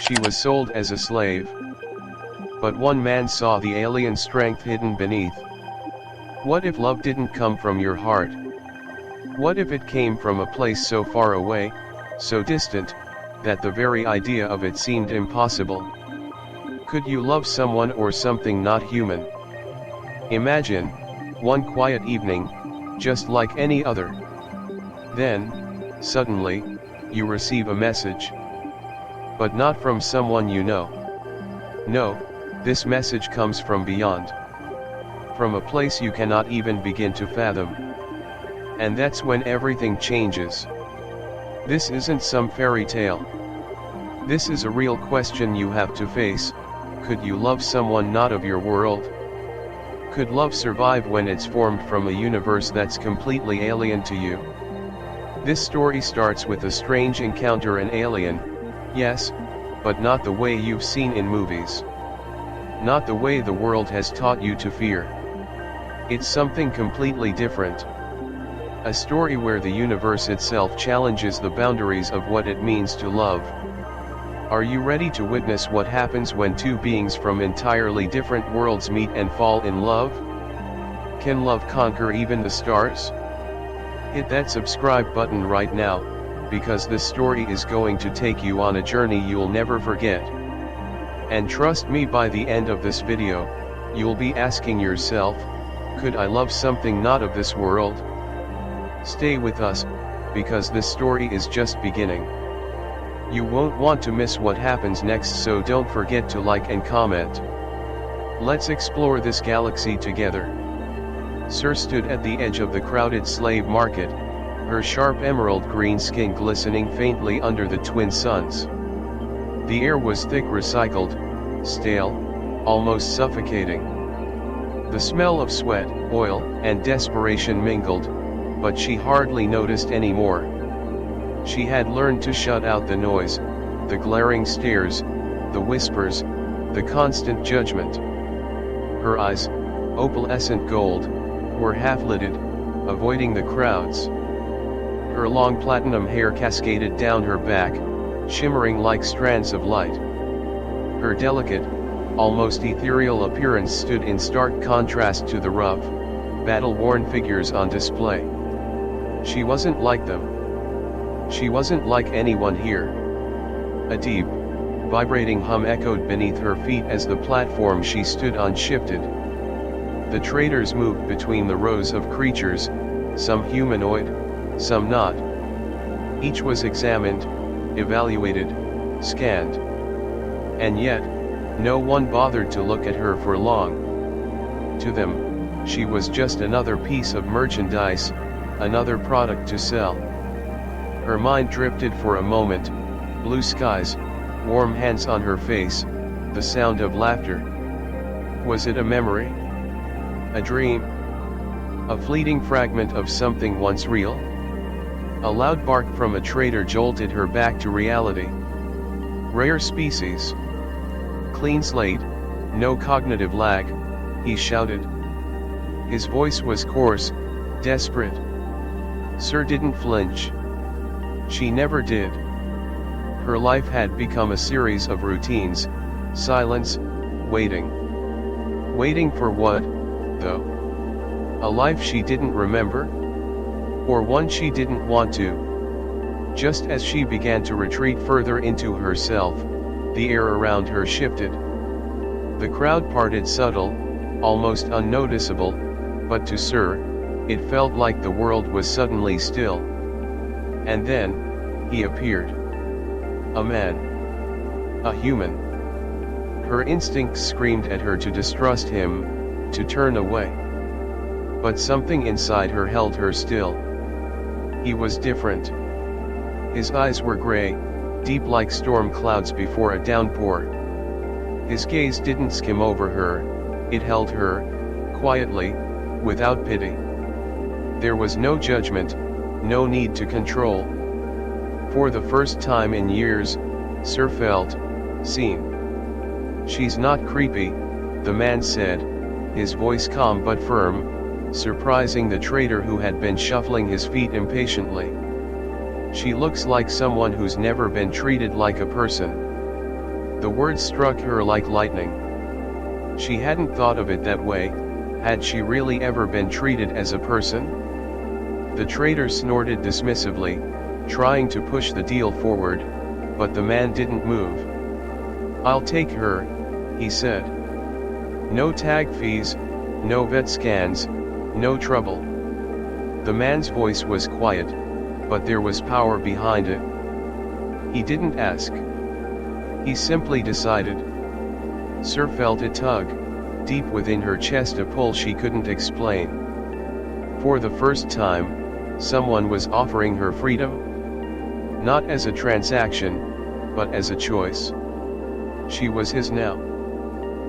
She was sold as a slave. But one man saw the alien strength hidden beneath. What if love didn't come from your heart? What if it came from a place so far away, so distant, that the very idea of it seemed impossible? Could you love someone or something not human? Imagine, one quiet evening, just like any other. Then, suddenly, you receive a message. But not from someone you know. No, this message comes from beyond. From a place you cannot even begin to fathom. And that's when everything changes. This isn't some fairy tale. This is a real question you have to face. Could you love someone not of your world? Could love survive when it's formed from a universe that's completely alien to you? This story starts with a strange encounter, an alien, yes, but not the way you've seen in movies. Not the way the world has taught you to fear. It's something completely different. A story where the universe itself challenges the boundaries of what it means to love. Are you ready to witness what happens when two beings from entirely different worlds meet and fall in love? Can love conquer even the stars? Hit that subscribe button right now, because this story is going to take you on a journey you'll never forget. And trust me, by the end of this video, you'll be asking yourself, could I love something not of this world? Stay with us, because this story is just beginning. You won't want to miss what happens next, so don't forget to like and comment. Let's explore this galaxy together. Sir stood at the edge of the crowded slave market, her sharp emerald green skin glistening faintly under the twin suns. The air was thick, recycled, stale, almost suffocating. The smell of sweat, oil, and desperation mingled, but she hardly noticed anymore. She had learned to shut out the noise, the glaring stares, the whispers, the constant judgment. Her eyes, opalescent gold, were half-lidded, avoiding the crowds. Her long platinum hair cascaded down her back, shimmering like strands of light. Her delicate, almost ethereal appearance stood in stark contrast to the rough, battle-worn figures on display. She wasn't like them. She wasn't like anyone here. A deep, vibrating hum echoed beneath her feet as the platform she stood on shifted. The traders moved between the rows of creatures, some humanoid, some not. Each was examined, evaluated, scanned. And yet, no one bothered to look at her for long. To them, she was just another piece of merchandise, another product to sell. Her mind drifted for a moment, blue skies, warm hands on her face, the sound of laughter. Was it a memory? A dream? A fleeting fragment of something once real? A loud bark from a trader jolted her back to reality. Rare species. Clean slate, no cognitive lag, he shouted. His voice was coarse, desperate. Sir didn't flinch. She never did. Her life had become a series of routines, silence, waiting. Waiting for what, though? A life she didn't remember? Or one she didn't want to? Just as she began to retreat further into herself, the air around her shifted. The crowd parted, subtle, almost unnoticeable, but to Sir, it felt like the world was suddenly still. And then, he appeared. A man. A human. Her instincts screamed at her to distrust him, to turn away. But something inside her held her still. He was different. His eyes were gray, deep like storm clouds before a downpour. His gaze didn't skim over her, it held her, quietly, without pity. There was no judgment, no need to control. For the first time in years, Sir felt seen. She's not creepy, the man said, his voice calm but firm, surprising the trader who had been shuffling his feet impatiently. She looks like someone who's never been treated like a person. The words struck her like lightning. She hadn't thought of it that way. Had she really ever been treated as a person? The trader snorted dismissively, trying to push the deal forward, but the man didn't move. "I'll take her," he said. "No tag fees, no vet scans, no trouble." The man's voice was quiet, but there was power behind it. He didn't ask. He simply decided. Sir felt a tug, deep within her chest, a pull she couldn't explain. For the first time, someone was offering her freedom. Not as a transaction, but as a choice. She was his now.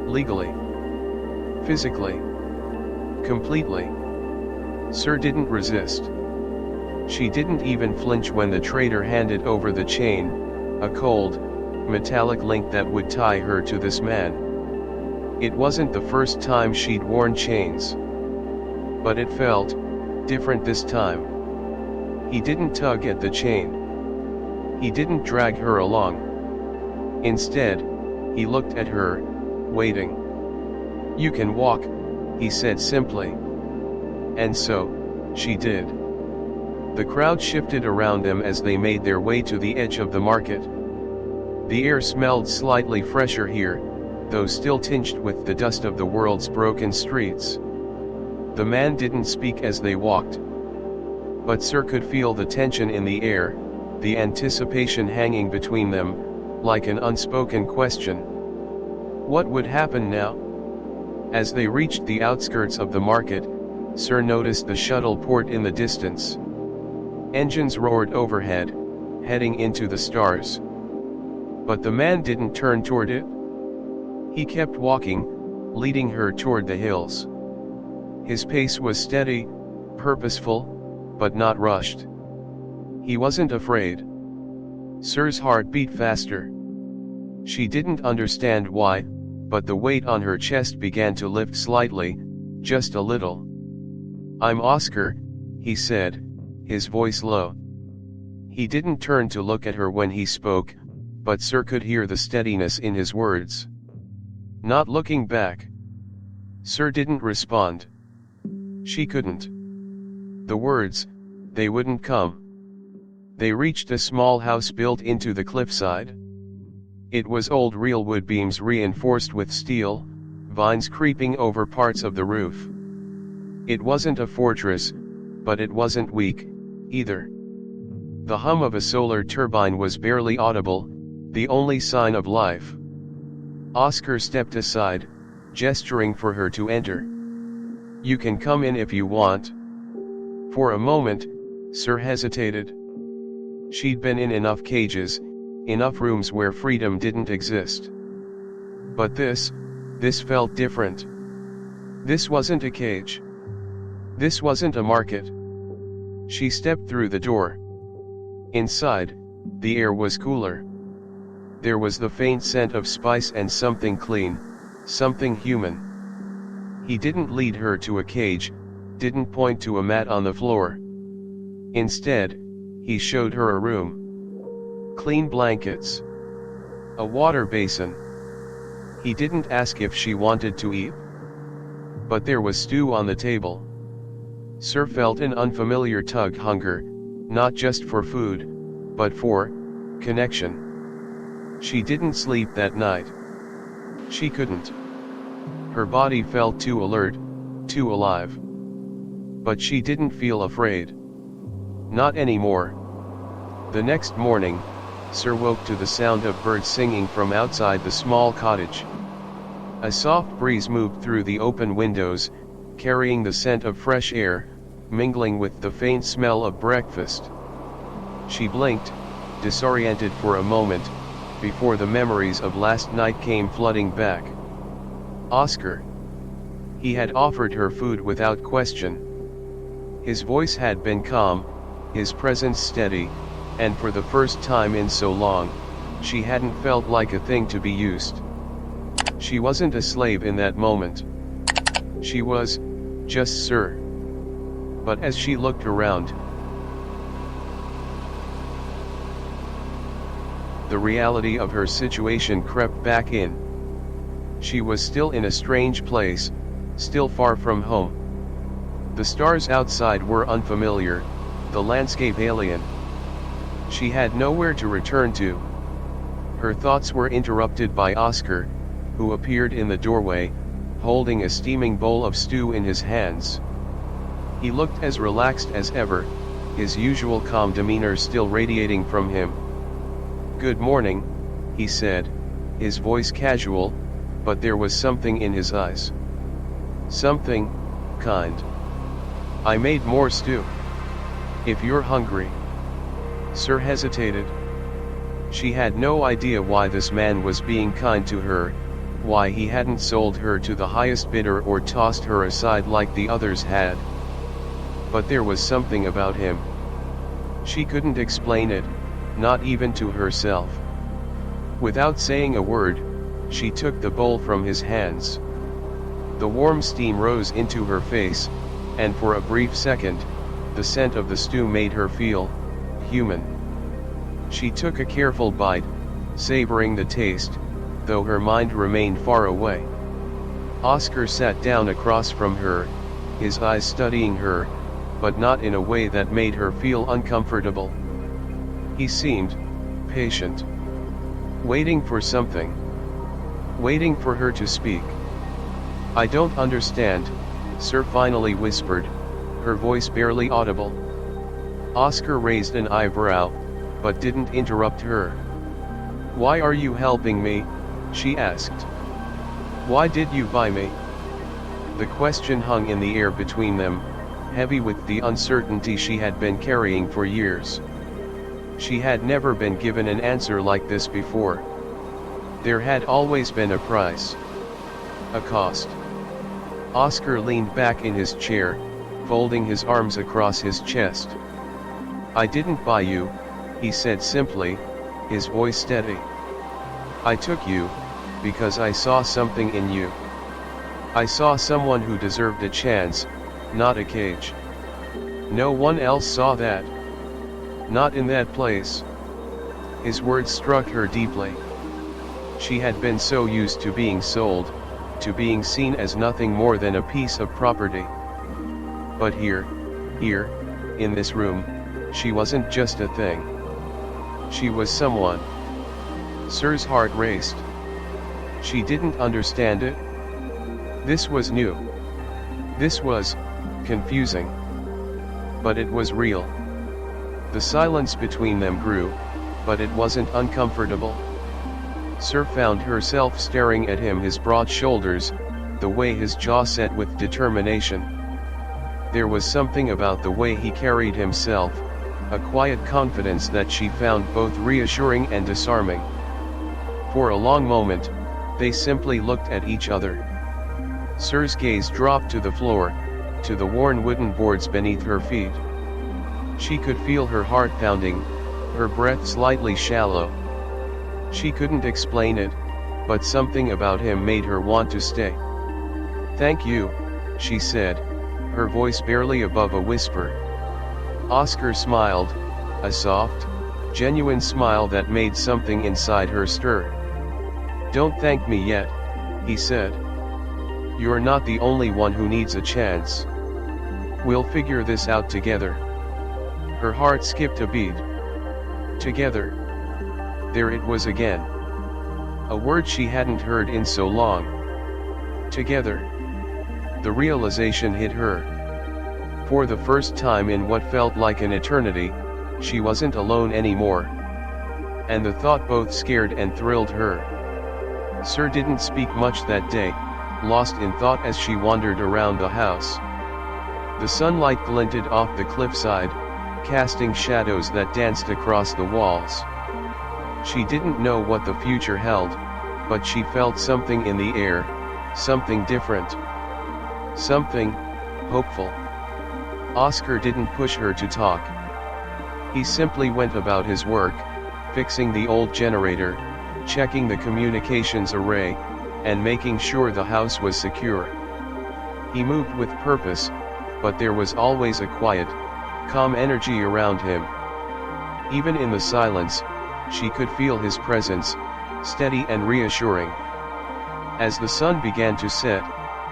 Legally. Physically. Completely. Sir didn't resist. She didn't even flinch when the trader handed over the chain, a cold, metallic link that would tie her to this man. It wasn't the first time she'd worn chains. But it felt different this time. He didn't tug at the chain. He didn't drag her along. Instead, he looked at her, waiting. "You can walk," he said simply. And so, she did. The crowd shifted around them as they made their way to the edge of the market. The air smelled slightly fresher here, though still tinged with the dust of the world's broken streets. The man didn't speak as they walked. But Sir could feel the tension in the air, the anticipation hanging between them, like an unspoken question. What would happen now? As they reached the outskirts of the market, Sir noticed the shuttle port in the distance. Engines roared overhead, heading into the stars. But the man didn't turn toward it. He kept walking, leading her toward the hills. His pace was steady, purposeful, but not rushed. He wasn't afraid. Sir's heart beat faster. She didn't understand why, but the weight on her chest began to lift slightly, just a little. "I'm Oscar," he said, his voice low. He didn't turn to look at her when he spoke, but Sir could hear the steadiness in his words. Not looking back. Sir didn't respond. She couldn't. The words, they wouldn't come. They reached a small house built into the cliffside. It was old real wood beams reinforced with steel, vines creeping over parts of the roof. It wasn't a fortress, but it wasn't weak, either. The hum of a solar turbine was barely audible, the only sign of life. Oscar stepped aside, gesturing for her to enter. "You can come in if you want." For a moment, Sir hesitated. She'd been in enough cages, enough rooms where freedom didn't exist. But this felt different. This wasn't a cage. This wasn't a market. She stepped through the door. Inside, the air was cooler. There was the faint scent of spice and something clean, something human. He didn't lead her to a cage, didn't point to a mat on the floor. Instead, he showed her a room. Clean blankets. A water basin. He didn't ask if she wanted to eat. But there was stew on the table. Sir felt an unfamiliar tug, hunger, not just for food, but for connection. She didn't sleep that night. She couldn't. Her body felt too alert, too alive. But she didn't feel afraid. Not anymore. The next morning, Sir woke to the sound of birds singing from outside the small cottage. A soft breeze moved through the open windows, carrying the scent of fresh air, mingling with the faint smell of breakfast. She blinked, disoriented for a moment, before the memories of last night came flooding back. Oscar. He had offered her food without question. His voice had been calm, his presence steady, and for the first time in so long, she hadn't felt like a thing to be used. She wasn't a slave in that moment. She was just Sir. But as she looked around, the reality of her situation crept back in. She was still in a strange place, still far from home. The stars outside were unfamiliar, the landscape alien. She had nowhere to return to. Her thoughts were interrupted by Oscar, who appeared in the doorway, holding a steaming bowl of stew in his hands. He looked as relaxed as ever, his usual calm demeanor still radiating from him. "Good morning," he said, his voice casual, but there was something in his eyes. "Something, kind. I made more stew. If you're hungry." Sir hesitated. She had no idea why this man was being kind to her, why he hadn't sold her to the highest bidder or tossed her aside like the others had. But there was something about him. She couldn't explain it, not even to herself. Without saying a word, she took the bowl from his hands. The warm steam rose into her face, and for a brief second, the scent of the stew made her feel human. She took a careful bite, savoring the taste, though her mind remained far away. Oscar sat down across from her, his eyes studying her, but not in a way that made her feel uncomfortable. He seemed patient, waiting for something, waiting for her to speak. "I don't understand," Sir finally whispered, her voice barely audible. Oscar raised an eyebrow, but didn't interrupt her. "Why are you helping me?" she asked. "Why did you buy me?" The question hung in the air between them, heavy with the uncertainty she had been carrying for years. She had never been given an answer like this before. There had always been a price. A cost. Oscar leaned back in his chair, folding his arms across his chest. "I didn't buy you," he said simply, his voice steady. "I took you, because I saw something in you. I saw someone who deserved a chance, not a cage. No one else saw that. Not in that place." His words struck her deeply. She had been so used to being sold, to being seen as nothing more than a piece of property. But here, in this room, she wasn't just a thing. She was someone. Sir's heart raced. She didn't understand it. This was new. This was confusing. But it was real. The silence between them grew, but it wasn't uncomfortable. Sir found herself staring at him, his broad shoulders, the way his jaw set with determination. There was something about the way he carried himself, a quiet confidence that she found both reassuring and disarming. For a long moment, they simply looked at each other. Sir's gaze dropped to the floor, to the worn wooden boards beneath her feet. She could feel her heart pounding, her breath slightly shallow. She couldn't explain it, but something about him made her want to stay. "Thank you," she said, her voice barely above a whisper. Oscar smiled, a soft, genuine smile that made something inside her stir. "Don't thank me yet," he said. "You're not the only one who needs a chance. We'll figure this out together." Her heart skipped a beat. Together. There it was again. A word she hadn't heard in so long. Together. The realization hit her. For the first time in what felt like an eternity, she wasn't alone anymore. And the thought both scared and thrilled her. Sir didn't speak much that day, lost in thought as she wandered around the house. The sunlight glinted off the cliffside, casting shadows that danced across the walls. She didn't know what the future held, but she felt something in the air, something different. Something hopeful. Oscar didn't push her to talk. He simply went about his work, fixing the old generator, checking the communications array, and making sure the house was secure. He moved with purpose, but there was always a quiet, calm energy around him. Even in the silence, she could feel his presence, steady and reassuring. As the sun began to set,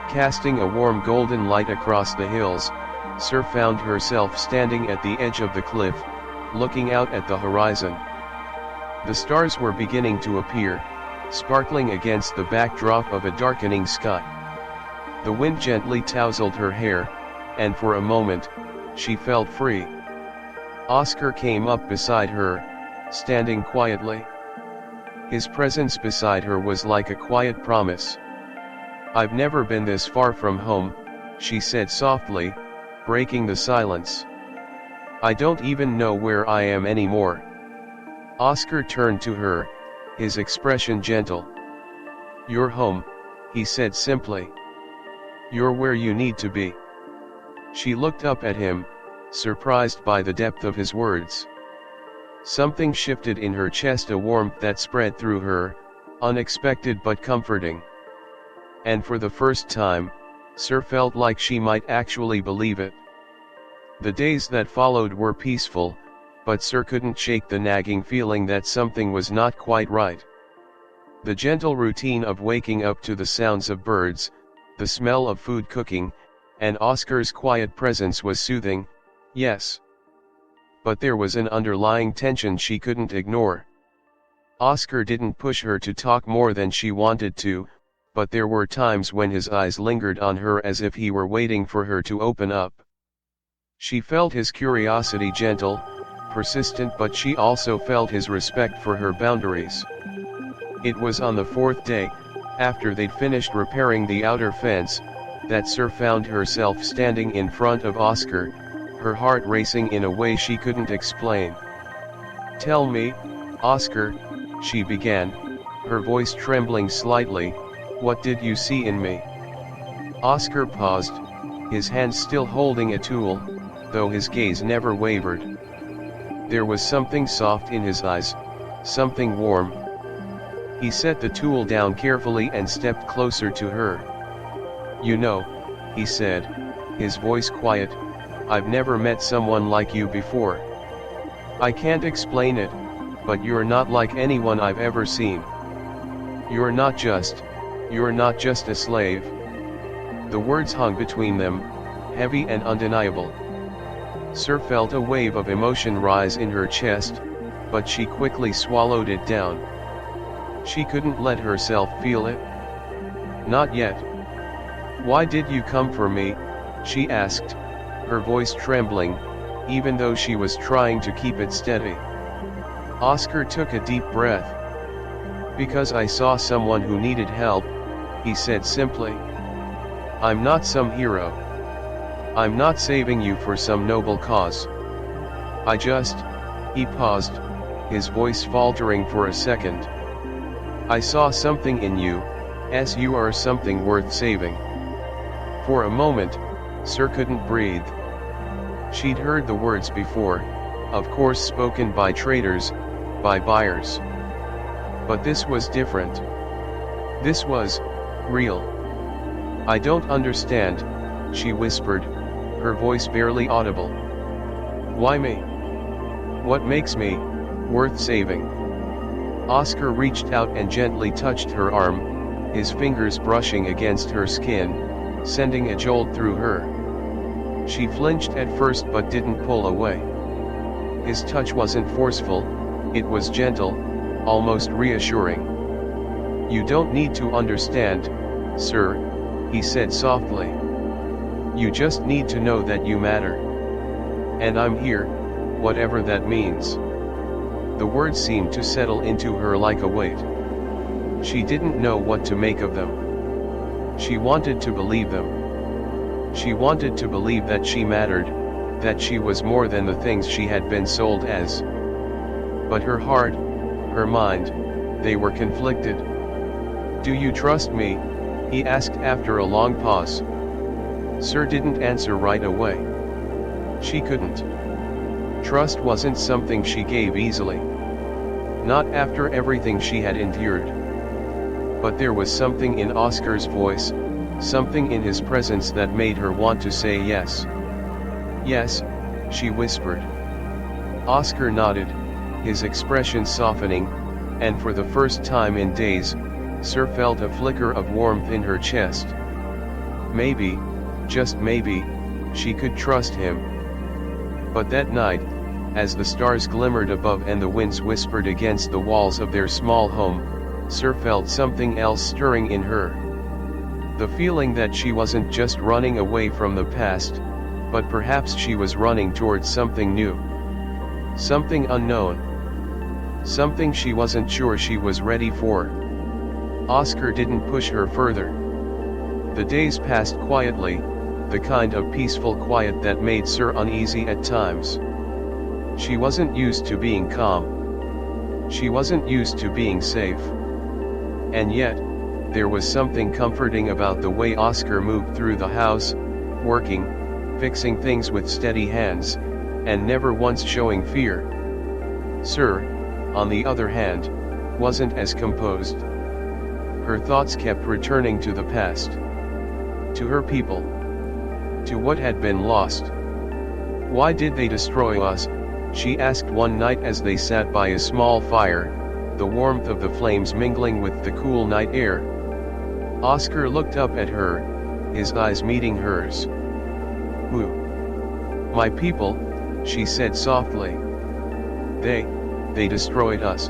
casting a warm golden light across the hills, Sir found herself standing at the edge of the cliff, looking out at the horizon. The stars were beginning to appear, sparkling against the backdrop of a darkening sky. The wind gently tousled her hair, and for a moment, she felt free. Oscar came up beside her, standing quietly. His presence beside her was like a quiet promise. "I've never been this far from home," she said softly, breaking the silence. "I don't even know where I am anymore." Oscar turned to her, his expression gentle. "You're home," he said simply. "You're where you need to be." She looked up at him, surprised by the depth of his words. Something shifted in her chest, a warmth that spread through her, unexpected but comforting. And for the first time, Sir felt like she might actually believe it. The days that followed were peaceful, but Sir couldn't shake the nagging feeling that something was not quite right. The gentle routine of waking up to the sounds of birds, the smell of food cooking, and Oscar's quiet presence was soothing, yes. But there was an underlying tension she couldn't ignore. Oscar didn't push her to talk more than she wanted to, but there were times when his eyes lingered on her as if he were waiting for her to open up. She felt his curiosity, gentle, persistent, but she also felt his respect for her boundaries. It was on the fourth day, after they'd finished repairing the outer fence, that Sir found herself standing in front of Oscar, her heart racing in a way she couldn't explain. "Tell me, Oscar," she began, her voice trembling slightly, "what did you see in me?" Oscar paused, his hand still holding a tool, though his gaze never wavered. There was something soft in his eyes, something warm. He set the tool down carefully and stepped closer to her. "You know," he said, his voice quiet, "I've never met someone like you before. I can't explain it, but you're not like anyone I've ever seen. You're not just a slave." The words hung between them, heavy and undeniable. Sir felt a wave of emotion rise in her chest, but she quickly swallowed it down. She couldn't let herself feel it. Not yet. "Why did you come for me?" she asked, her voice trembling, even though she was trying to keep it steady. Oscar took a deep breath. "Because I saw someone who needed help," he said simply. "I'm not some hero. I'm not saving you for some noble cause. I just..." He paused, his voice faltering for a second. "I saw something in you, as you are something worth saving." For a moment, Sir couldn't breathe. She'd heard the words before, of course spoken by traders, by buyers. But this was different. This was real. "I don't understand," she whispered, her voice barely audible. "Why me? What makes me worth saving?" Oscar reached out and gently touched her arm, his fingers brushing against her skin, sending a jolt through her. She flinched at first but didn't pull away. His touch wasn't forceful, it was gentle, almost reassuring. "You don't need to understand, sir," he said softly. "You just need to know that you matter. And I'm here, whatever that means." The words seemed to settle into her like a weight. She didn't know what to make of them. She wanted to believe them. She wanted to believe that she mattered, that she was more than the things she had been sold as. But her heart, her mind, they were conflicted. "Do you trust me?" he asked after a long pause. Sir didn't answer right away. She couldn't. Trust wasn't something she gave easily. Not after everything she had endured. But there was something in Oscar's voice, something in his presence that made her want to say yes. "Yes," she whispered. Oscar nodded, his expression softening, and for the first time in days, Sir felt a flicker of warmth in her chest. Maybe, just maybe, she could trust him. But that night, as the stars glimmered above and the winds whispered against the walls of their small home, Sir felt something else stirring in her. The feeling that she wasn't just running away from the past, but perhaps she was running towards something new. Something unknown. Something she wasn't sure she was ready for. Oscar didn't push her further. The days passed quietly, the kind of peaceful quiet that made Sir uneasy at times. She wasn't used to being calm. She wasn't used to being safe. And yet, there was something comforting about the way Oscar moved through the house, working, fixing things with steady hands, and never once showing fear. Sir, on the other hand, wasn't as composed. Her thoughts kept returning to the past. To her people. To what had been lost. Why did they destroy us? She asked one night as they sat by a small fire, the warmth of the flames mingling with the cool night air. Oscar looked up at her, his eyes meeting hers. Who? My people, she said softly. They destroyed us.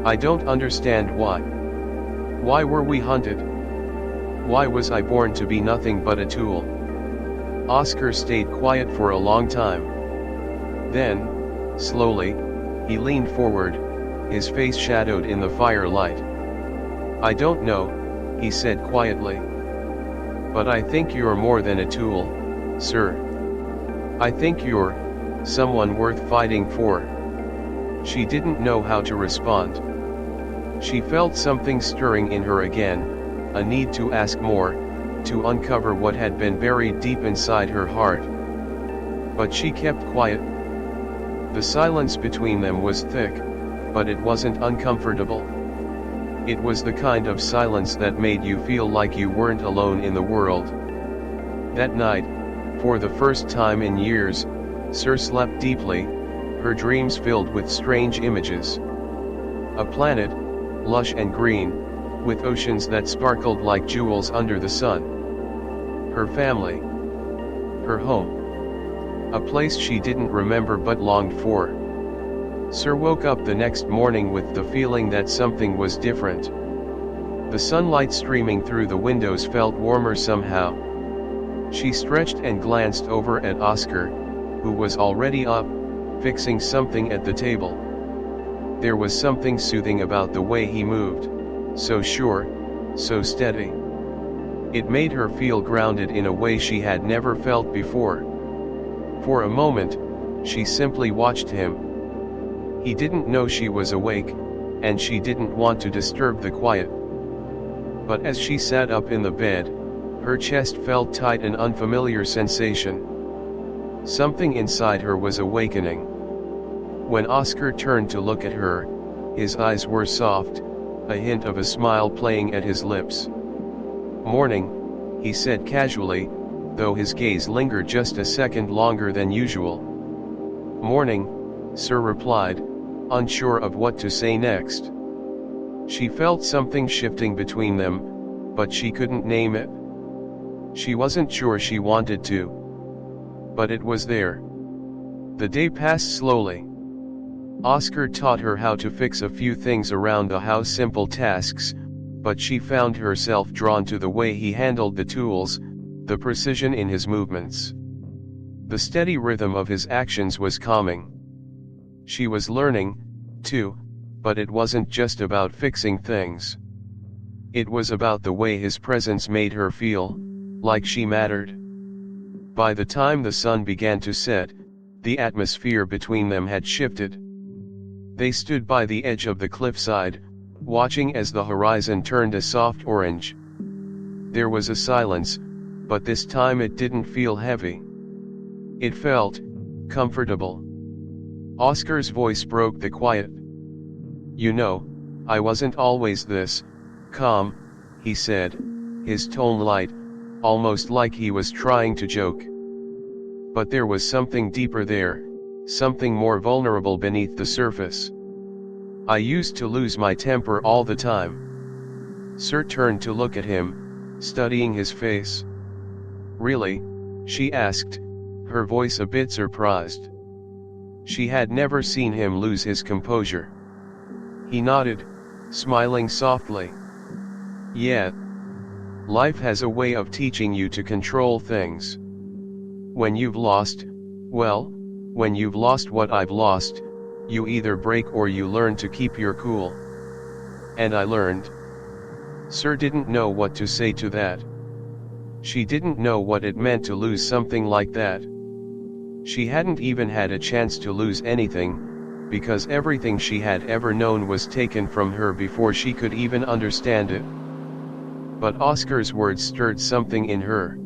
I don't understand why. Why were we hunted? Why was I born to be nothing but a tool? Oscar stayed quiet for a long time. Then, slowly, he leaned forward, his face shadowed in the firelight. I don't know, he said quietly. But I think you're more than a tool, sir. I think you're someone worth fighting for. She didn't know how to respond. She felt something stirring in her again, a need to ask more, to uncover what had been buried deep inside her heart. But she kept quiet. The silence between them was thick, but it wasn't uncomfortable. It was the kind of silence that made you feel like you weren't alone in the world. That night, for the first time in years, Sir slept deeply, her dreams filled with strange images. A planet, lush and green, with oceans that sparkled like jewels under the sun. Her family. Her home. A place she didn't remember but longed for. Sir woke up the next morning with the feeling that something was different. The sunlight streaming through the windows felt warmer somehow. She stretched and glanced over at Oscar, who was already up, fixing something at the table. There was something soothing about the way he moved, so sure, so steady. It made her feel grounded in a way she had never felt before. For a moment, she simply watched him. He didn't know she was awake, and she didn't want to disturb the quiet. But as she sat up in the bed, her chest felt tight, an unfamiliar sensation. Something inside her was awakening. When Oscar turned to look at her, his eyes were soft, a hint of a smile playing at his lips. "Morning," he said casually, though his gaze lingered just a second longer than usual. "Morning," Sir replied, unsure of what to say next. She felt something shifting between them, but she couldn't name it. She wasn't sure she wanted to. But it was there. The day passed slowly. Oscar taught her how to fix a few things around the house, simple tasks, but she found herself drawn to the way he handled the tools, the precision in his movements. The steady rhythm of his actions was calming. She was learning, too, but it wasn't just about fixing things. It was about the way his presence made her feel like she mattered. By the time the sun began to set, the atmosphere between them had shifted. They stood by the edge of the cliffside, watching as the horizon turned a soft orange. There was a silence, but this time it didn't feel heavy. It felt comfortable. Oscar's voice broke the quiet. "You know, I wasn't always this calm," he said, his tone light, almost like he was trying to joke. But there was something deeper there, something more vulnerable beneath the surface. I used to lose my temper all the time. Sir turned to look at him, studying his face. Really? She asked, her voice a bit surprised. She had never seen him lose his composure. He nodded, smiling softly. Yeah. Life has a way of teaching you to control things. When you've lost, well, when you've lost what I've lost, you either break or you learn to keep your cool. And I learned. Sir didn't know what to say to that. She didn't know what it meant to lose something like that. She hadn't even had a chance to lose anything, because everything she had ever known was taken from her before she could even understand it. But Oscar's words stirred something in her.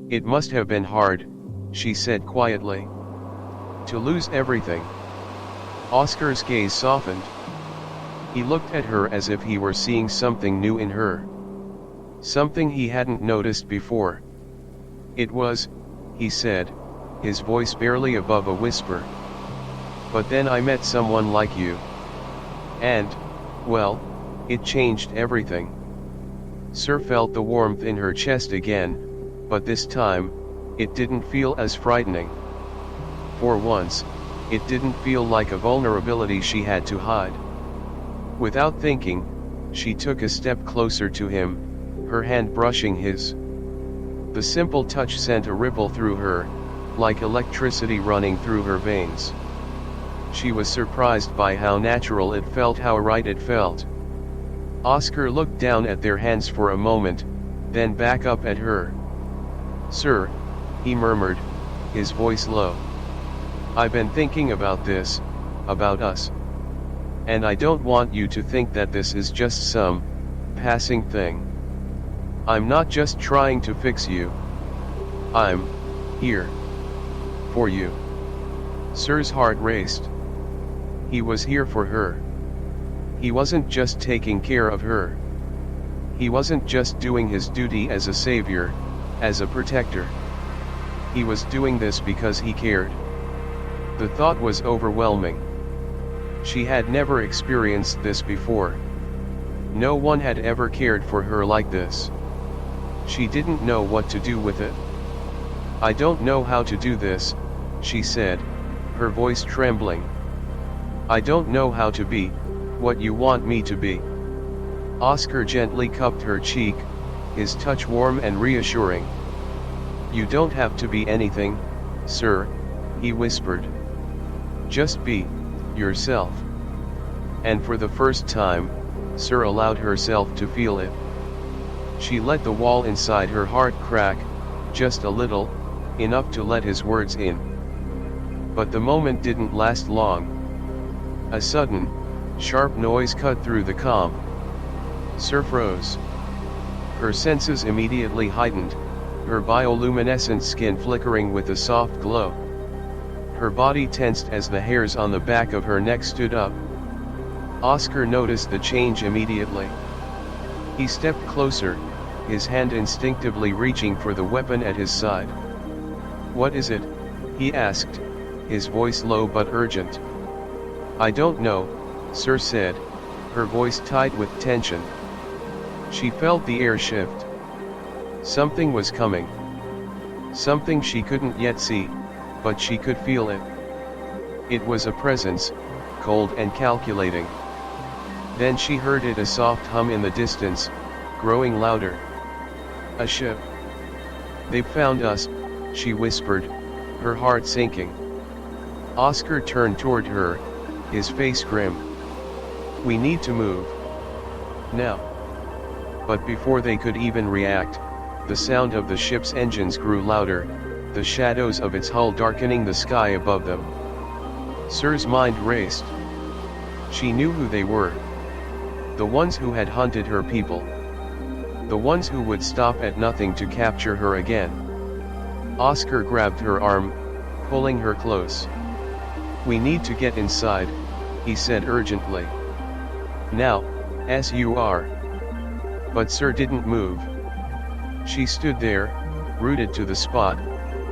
It must have been hard, she said quietly. To lose everything. Oscar's gaze softened. He looked at her as if he were seeing something new in her. Something he hadn't noticed before. It was, he said, his voice barely above a whisper. But then I met someone like you. And, well, it changed everything. Sir felt the warmth in her chest again, but this time, it didn't feel as frightening. For once, it didn't feel like a vulnerability she had to hide. Without thinking, she took a step closer to him, her hand brushing his. The simple touch sent a ripple through her, like electricity running through her veins. She was surprised by how natural it felt, how right it felt. Oscar looked down at their hands for a moment, then back up at her. Sir, he murmured, his voice low. I've been thinking about this, about us. And I don't want you to think that this is just some passing thing. I'm not just trying to fix you. I'm here for you. Sir's heart raced. He was here for her. He wasn't just taking care of her. He wasn't just doing his duty as a savior, as a protector. He was doing this because he cared. The thought was overwhelming. She had never experienced this before. No one had ever cared for her like this. She didn't know what to do with it. I don't know how to do this, she said, her voice trembling. I don't know how to be what you want me to be. Oscar gently cupped her cheek, his touch warm and reassuring. You don't have to be anything, sir, he whispered. Just be yourself. And for the first time, Sir allowed herself to feel it. She let the wall inside her heart crack, just a little, enough to let his words in. But the moment didn't last long. A sudden, sharp noise cut through the calm. Sir froze. Her senses immediately heightened, her bioluminescent skin flickering with a soft glow. Her body tensed as the hairs on the back of her neck stood up. Oscar noticed the change immediately. He stepped closer, his hand instinctively reaching for the weapon at his side. What is it? He asked, his voice low but urgent. I don't know, Sir said, her voice tight with tension. She felt the air shift. Something was coming. Something she couldn't yet see, but she could feel it. It was a presence, cold and calculating. Then she heard it, a soft hum in the distance, growing louder. A ship. They've found us, she whispered, her heart sinking. Oscar turned toward her, his face grim. We need to move. Now. But before they could even react, the sound of the ship's engines grew louder, the shadows of its hull darkening the sky above them. Sir's mind raced. She knew who they were. The ones who had hunted her people. The ones who would stop at nothing to capture her again. Oscar grabbed her arm, pulling her close. We need to get inside, he said urgently. Now, as you are. But Sir didn't move. She stood there, rooted to the spot,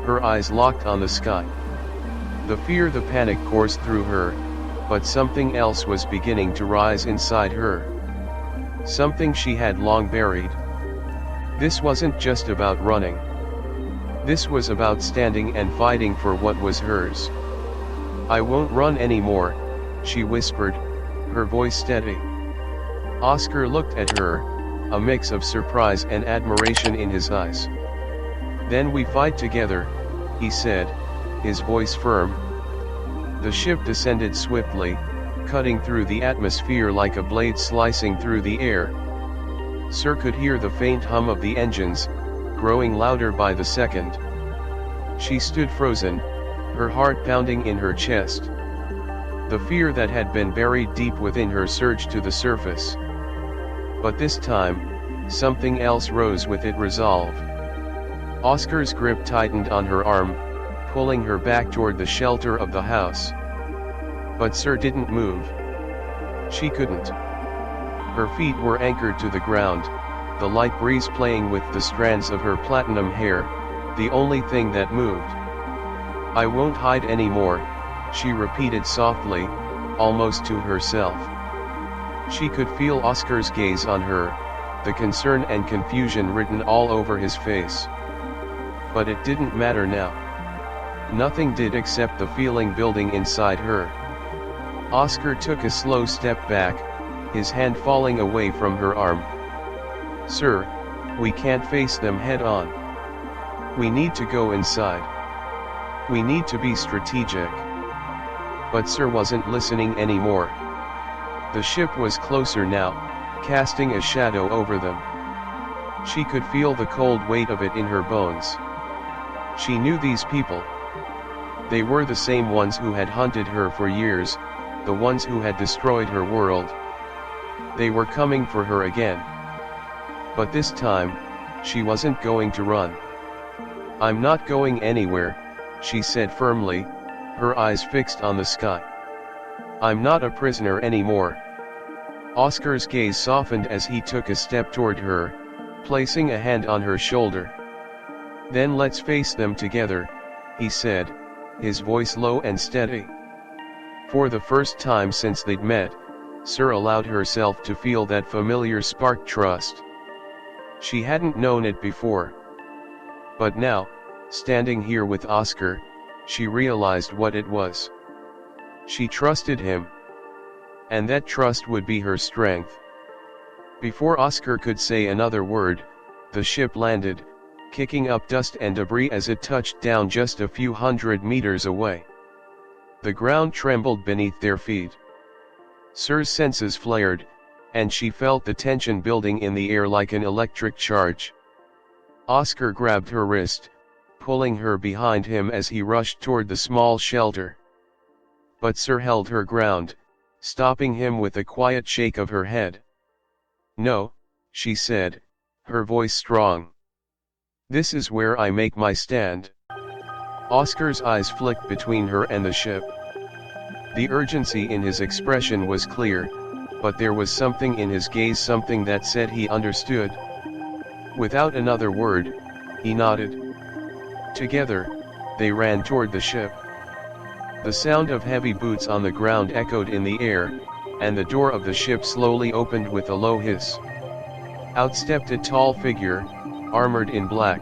her eyes locked on the sky. The fear, the panic coursed through her, but something else was beginning to rise inside her. Something she had long buried. This wasn't just about running. This was about standing and fighting for what was hers. "I won't run anymore," she whispered, her voice steady. Oscar looked at her, a mix of surprise and admiration in his eyes. "Then we fight together," he said, his voice firm. The ship descended swiftly, cutting through the atmosphere like a blade slicing through the air. Sir could hear the faint hum of the engines, growing louder by the second. She stood frozen, her heart pounding in her chest. The fear that had been buried deep within her surged to the surface. But this time, something else rose with it, resolve. Oscar's grip tightened on her arm, pulling her back toward the shelter of the house. But Sir didn't move. She couldn't. Her feet were anchored to the ground, the light breeze playing with the strands of her platinum hair, the only thing that moved. "I won't hide anymore," she repeated softly, almost to herself. She could feel Oscar's gaze on her, the concern and confusion written all over his face. But it didn't matter now. Nothing did except the feeling building inside her. Oscar took a slow step back, his hand falling away from her arm. "Sir, we can't face them head on. We need to go inside. We need to be strategic." But Sir wasn't listening anymore. The ship was closer now, casting a shadow over them. She could feel the cold weight of it in her bones. She knew these people. They were the same ones who had hunted her for years, the ones who had destroyed her world. They were coming for her again. But this time, she wasn't going to run. "I'm not going anywhere," she said firmly, her eyes fixed on the sky. "I'm not a prisoner anymore." Oscar's gaze softened as he took a step toward her, placing a hand on her shoulder. "Then let's face them together," he said, his voice low and steady. For the first time since they'd met, Sir allowed herself to feel that familiar spark trust. She hadn't known it before. But now, standing here with Oscar, she realized what it was. She trusted him. And that trust would be her strength. Before Oscar could say another word, the ship landed, kicking up dust and debris as it touched down just a few hundred meters away. The ground trembled beneath their feet. Sir's senses flared, and she felt the tension building in the air like an electric charge. Oscar grabbed her wrist, pulling her behind him as he rushed toward the small shelter. But Sir held her ground, stopping him with a quiet shake of her head. "No," she said, her voice strong. "This is where I make my stand." Oscar's eyes flicked between her and the ship. The urgency in his expression was clear, but there was something in his gaze, something that said he understood. Without another word, he nodded. Together, they ran toward the ship. The sound of heavy boots on the ground echoed in the air, and the door of the ship slowly opened with a low hiss. Out stepped a tall figure, armored in black.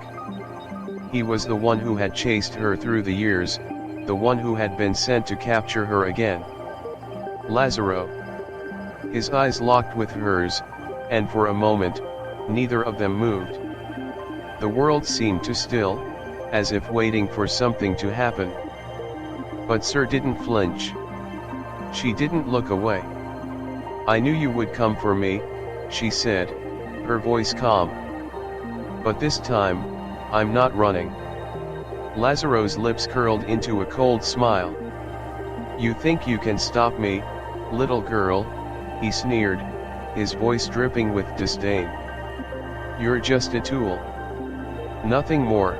He was the one who had chased her through the years, the one who had been sent to capture her again. Lazaro. His eyes locked with hers, and for a moment, neither of them moved. The world seemed to still, as if waiting for something to happen. But Sir didn't flinch. She didn't look away. "I knew you would come for me," she said, her voice calm. "But this time, I'm not running." Lazaro's lips curled into a cold smile. "You think you can stop me, little girl?" he sneered, his voice dripping with disdain. "You're just a tool. Nothing more."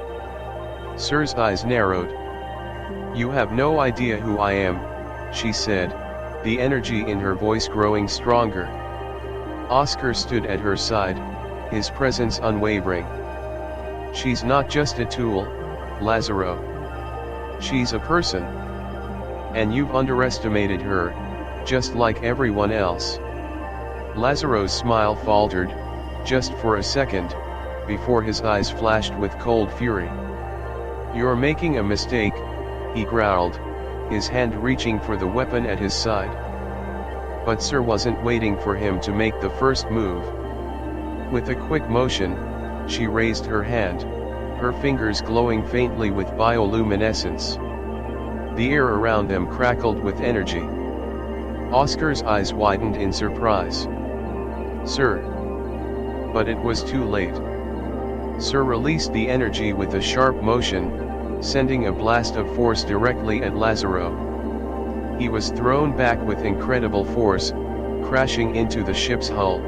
Sir's eyes narrowed. "You have no idea who I am," she said, the energy in her voice growing stronger. Oscar stood at her side, his presence unwavering. "She's not just a tool, Lazaro. She's a person. And you've underestimated her, just like everyone else. Lazaro's smile faltered, just for a second, before his eyes flashed with cold fury. "You're making a mistake," he growled, his hand reaching for the weapon at his side. But Sir wasn't waiting for him to make the first move. With a quick motion, she raised her hand, her fingers glowing faintly with bioluminescence. The air around them crackled with energy. Oscar's eyes widened in surprise. "Sir!" But it was too late. Sir released the energy with a sharp motion, sending a blast of force directly at Lazaro. He was thrown back with incredible force, crashing into the ship's hull.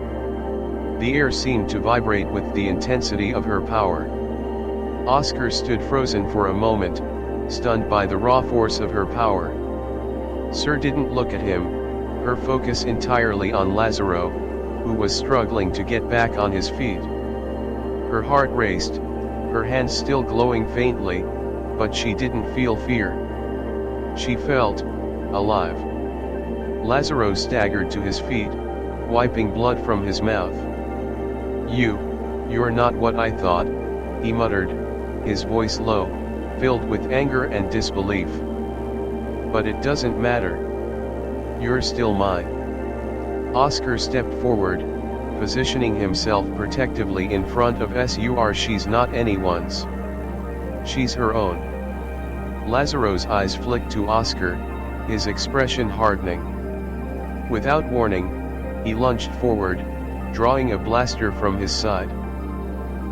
The air seemed to vibrate with the intensity of her power. Oscar stood frozen for a moment, stunned by the raw force of her power. Sir didn't look at him, her focus entirely on Lazaro, who was struggling to get back on his feet. Her heart raced, her hands still glowing faintly, but she didn't feel fear. She felt alive. Lazaro staggered to his feet, wiping blood from his mouth. You're not what I thought," he muttered, his voice low, filled with anger and disbelief. "But it doesn't matter. You're still mine." Oscar stepped forward, positioning himself protectively in front of Sur. "She's not anyone's. She's her own." Lazaro's eyes flicked to Oscar, his expression hardening. Without warning, he lunged forward, drawing a blaster from his side.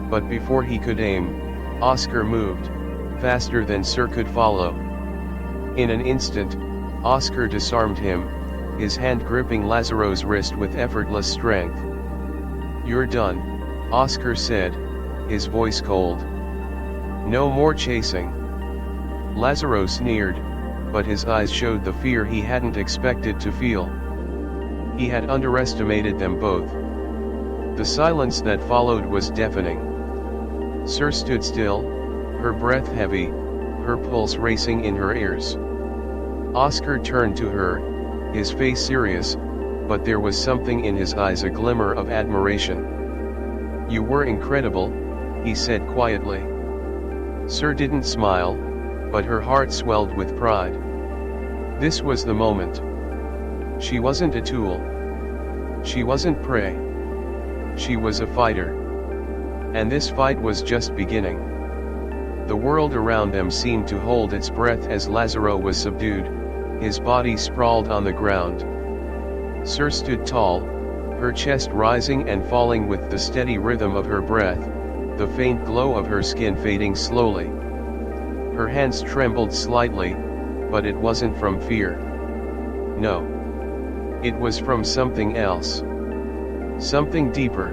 But before he could aim, Oscar moved, faster than Sir could follow. In an instant, Oscar disarmed him, his hand gripping Lazaro's wrist with effortless strength. "You're done," Oscar said, his voice cold. "No more chasing." Lazaro sneered, but his eyes showed the fear he hadn't expected to feel. He had underestimated them both. The silence that followed was deafening. Sir stood still, her breath heavy, her pulse racing in her ears. Oscar turned to her, his face serious, but there was something in his eyes, a glimmer of admiration. "You were incredible," he said quietly. Sir didn't smile, but her heart swelled with pride. This was the moment. She wasn't a tool. She wasn't prey. She was a fighter. And this fight was just beginning. The world around them seemed to hold its breath as Lazaro was subdued, his body sprawled on the ground. Sir stood tall, her chest rising and falling with the steady rhythm of her breath, the faint glow of her skin fading slowly. Her hands trembled slightly, but it wasn't from fear. No. It was from something else. Something deeper.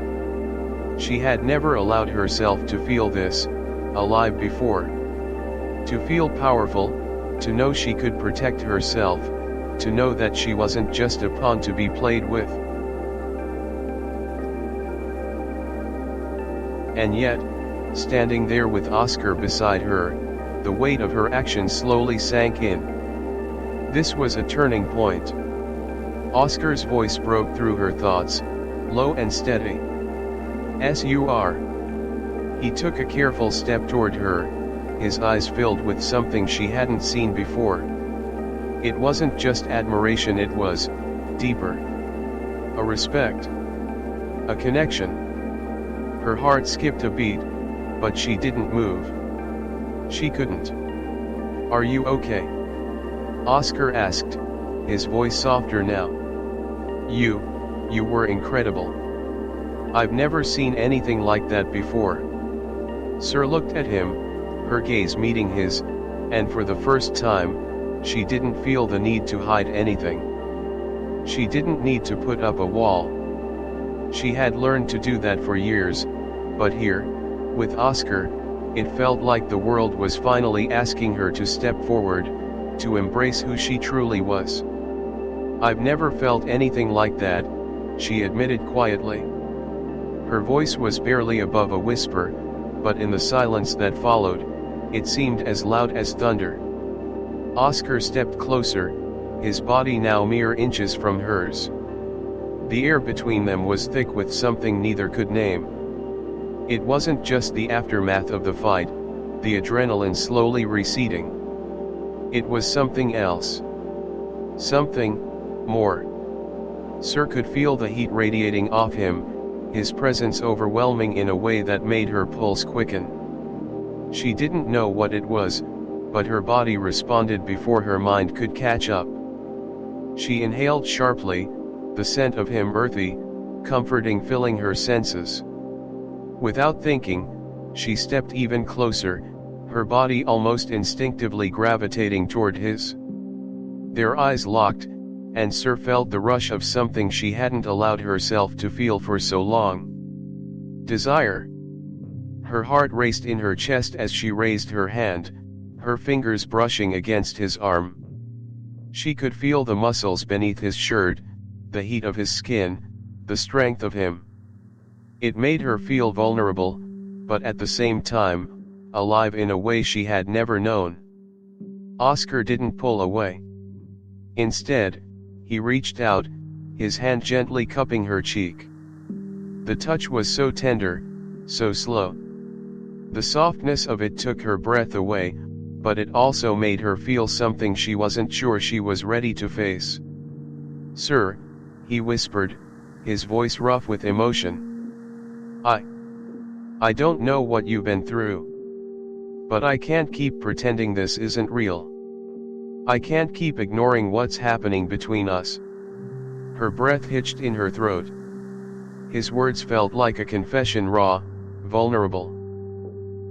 She had never allowed herself to feel this, alive before. To feel powerful, to know she could protect herself, to know that she wasn't just a pawn to be played with. And yet, standing there with Oscar beside her, the weight of her actions slowly sank in. This was a turning point. Oscar's voice broke through her thoughts, low and steady. "Sur." He took a careful step toward her, his eyes filled with something she hadn't seen before. It wasn't just admiration, it was deeper. A respect. A connection. Her heart skipped a beat, but she didn't move. She couldn't. "Are you okay?" Oscar asked, his voice softer now. You were incredible. I've never seen anything like that before." Sir looked at him, her gaze meeting his, and for the first time, she didn't feel the need to hide anything. She didn't need to put up a wall. She had learned to do that for years, but here, with Oscar, it felt like the world was finally asking her to step forward, to embrace who she truly was. "I've never felt anything like that," she admitted quietly. Her voice was barely above a whisper, but in the silence that followed, it seemed as loud as thunder. Oscar stepped closer, his body now mere inches from hers. The air between them was thick with something neither could name. It wasn't just the aftermath of the fight, the adrenaline slowly receding. It was something else. Something more. Sir could feel the heat radiating off him, his presence overwhelming in a way that made her pulse quicken. She didn't know what it was, but her body responded before her mind could catch up. She inhaled sharply, the scent of him earthy, comforting filling her senses. Without thinking, she stepped even closer, her body almost instinctively gravitating toward his. Their eyes locked, and Sir felt the rush of something she hadn't allowed herself to feel for so long. Desire. Her heart raced in her chest as she raised her hand, her fingers brushing against his arm. She could feel the muscles beneath his shirt, the heat of his skin, the strength of him. It made her feel vulnerable, but at the same time, alive in a way she had never known. Oscar didn't pull away. Instead, he reached out, his hand gently cupping her cheek. The touch was so tender, so slow. The softness of it took her breath away, but it also made her feel something she wasn't sure she was ready to face. "Sir," he whispered, his voice rough with emotion. I don't know what you've been through. But I can't keep pretending this isn't real. I can't keep ignoring what's happening between us." Her breath hitched in her throat. His words felt like a confession, raw, vulnerable.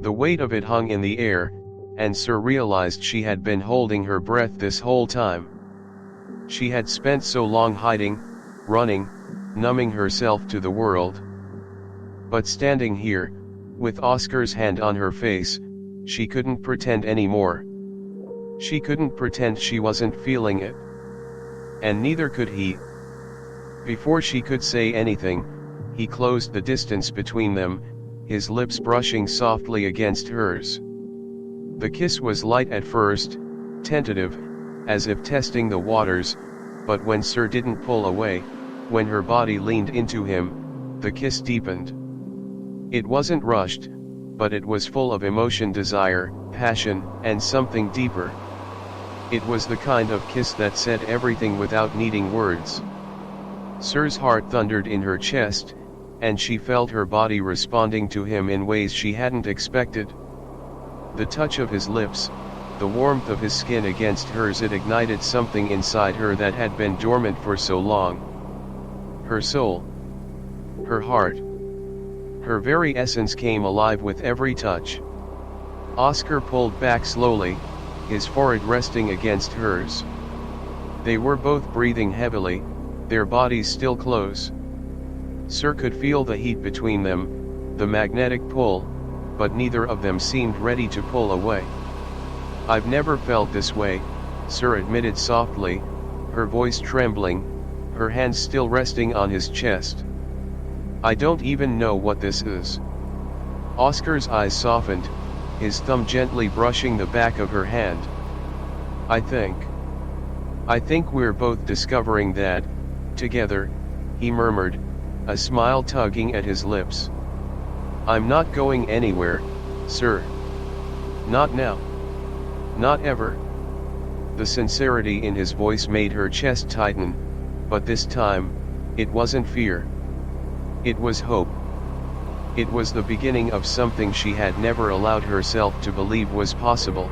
The weight of it hung in the air, and Sir realized she had been holding her breath this whole time. She had spent so long hiding, running, numbing herself to the world. But standing here, with Oscar's hand on her face, she couldn't pretend anymore. She couldn't pretend she wasn't feeling it. And neither could he. Before she could say anything, he closed the distance between them, his lips brushing softly against hers. The kiss was light at first, tentative, as if testing the waters, but when Sir didn't pull away, when her body leaned into him, the kiss deepened. It wasn't rushed, but it was full of emotion, desire, passion, and something deeper. It was the kind of kiss that said everything without needing words. Sir's heart thundered in her chest, and she felt her body responding to him in ways she hadn't expected. The touch of his lips, the warmth of his skin against hers, it ignited something inside her that had been dormant for so long. Her soul, her heart, her very essence came alive with every touch. Oscar pulled back slowly, his forehead resting against hers. They were both breathing heavily, their bodies still close. Sir could feel the heat between them, the magnetic pull, but neither of them seemed ready to pull away. "I've never felt this way," Sir admitted softly, her voice trembling, her hands still resting on his chest. "I don't even know what this is." Oscar's eyes softened, his thumb gently brushing the back of her hand. I think we're both discovering that, together," he murmured, a smile tugging at his lips. "I'm not going anywhere, Sir. Not now. Not ever." The sincerity in his voice made her chest tighten, but this time, it wasn't fear. It was hope. It was the beginning of something she had never allowed herself to believe was possible.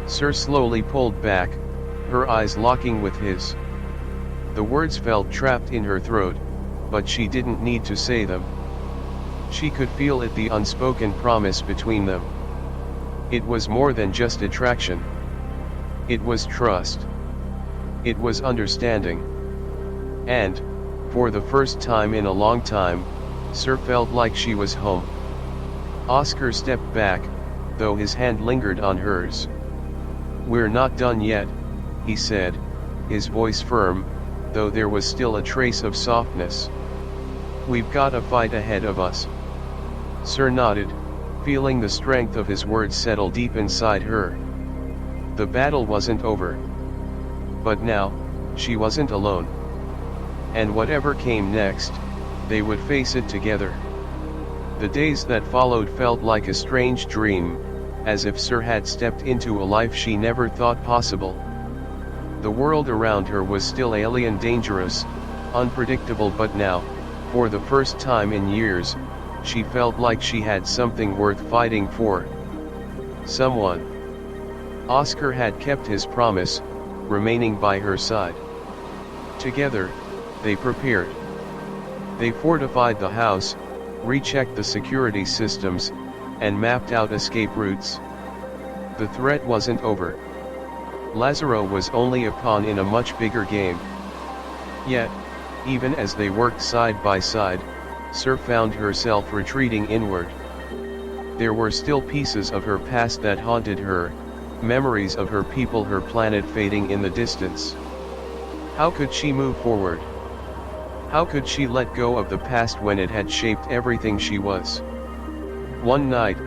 Sir slowly pulled back, her eyes locking with his. The words felt trapped in her throat, but she didn't need to say them. She could feel it, the unspoken promise between them. It was more than just attraction. It was trust. It was understanding. And, for the first time in a long time, Sir felt like she was home. Oscar stepped back, though his hand lingered on hers. "We're not done yet," he said, his voice firm, though there was still a trace of softness. "We've got a fight ahead of us." Sir nodded, feeling the strength of his words settle deep inside her. The battle wasn't over. But now, she wasn't alone. And whatever came next, they would face it together. The days that followed felt like a strange dream, as if Sir had stepped into a life she never thought possible. The world around her was still alien, dangerous, unpredictable, but now, for the first time in years, she felt like she had something worth fighting for. Someone. Oscar had kept his promise, remaining by her side. Together, they prepared. They fortified the house, rechecked the security systems, and mapped out escape routes. The threat wasn't over. Lazaro was only a pawn in a much bigger game. Yet, even as they worked side by side, Sir found herself retreating inward. There were still pieces of her past that haunted her, memories of her people, her planet fading in the distance. How could she move forward? How could she let go of the past when it had shaped everything she was? One night,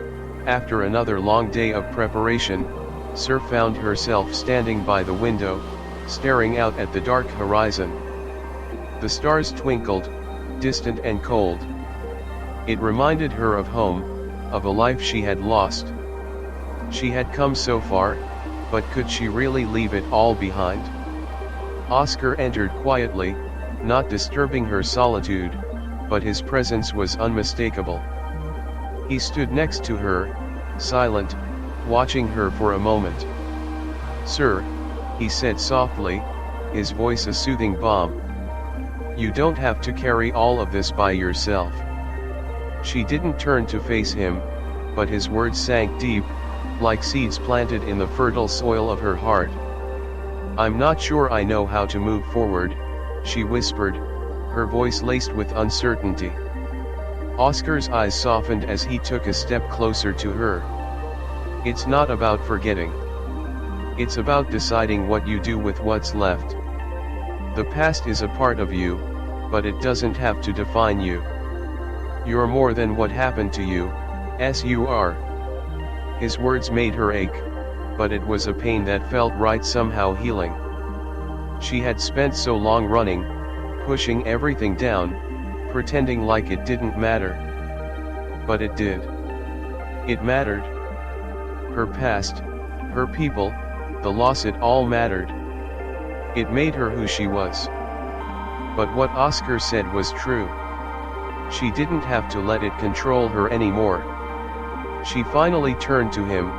after another long day of preparation, Sir found herself standing by the window, staring out at the dark horizon. The stars twinkled, distant and cold. It reminded her of home, of a life she had lost. She had come so far, but could she really leave it all behind? Oscar entered quietly, not disturbing her solitude, but his presence was unmistakable. He stood next to her, silent, watching her for a moment. "Sir," he said softly, his voice a soothing balm. "You don't have to carry all of this by yourself." She didn't turn to face him, but his words sank deep, like seeds planted in the fertile soil of her heart. "I'm not sure I know how to move forward," she whispered, her voice laced with uncertainty. Oscar's eyes softened as he took a step closer to her. "It's not about forgetting. It's about deciding what you do with what's left. The past is a part of you, but it doesn't have to define you. You're more than what happened to you, as you are." His words made her ache, but it was a pain that felt right, somehow healing. She had spent so long running, pushing everything down, pretending like it didn't matter. But it did. It mattered. Her past, her people, the loss, it all mattered. It made her who she was. But what Oscar said was true. She didn't have to let it control her anymore. She finally turned to him,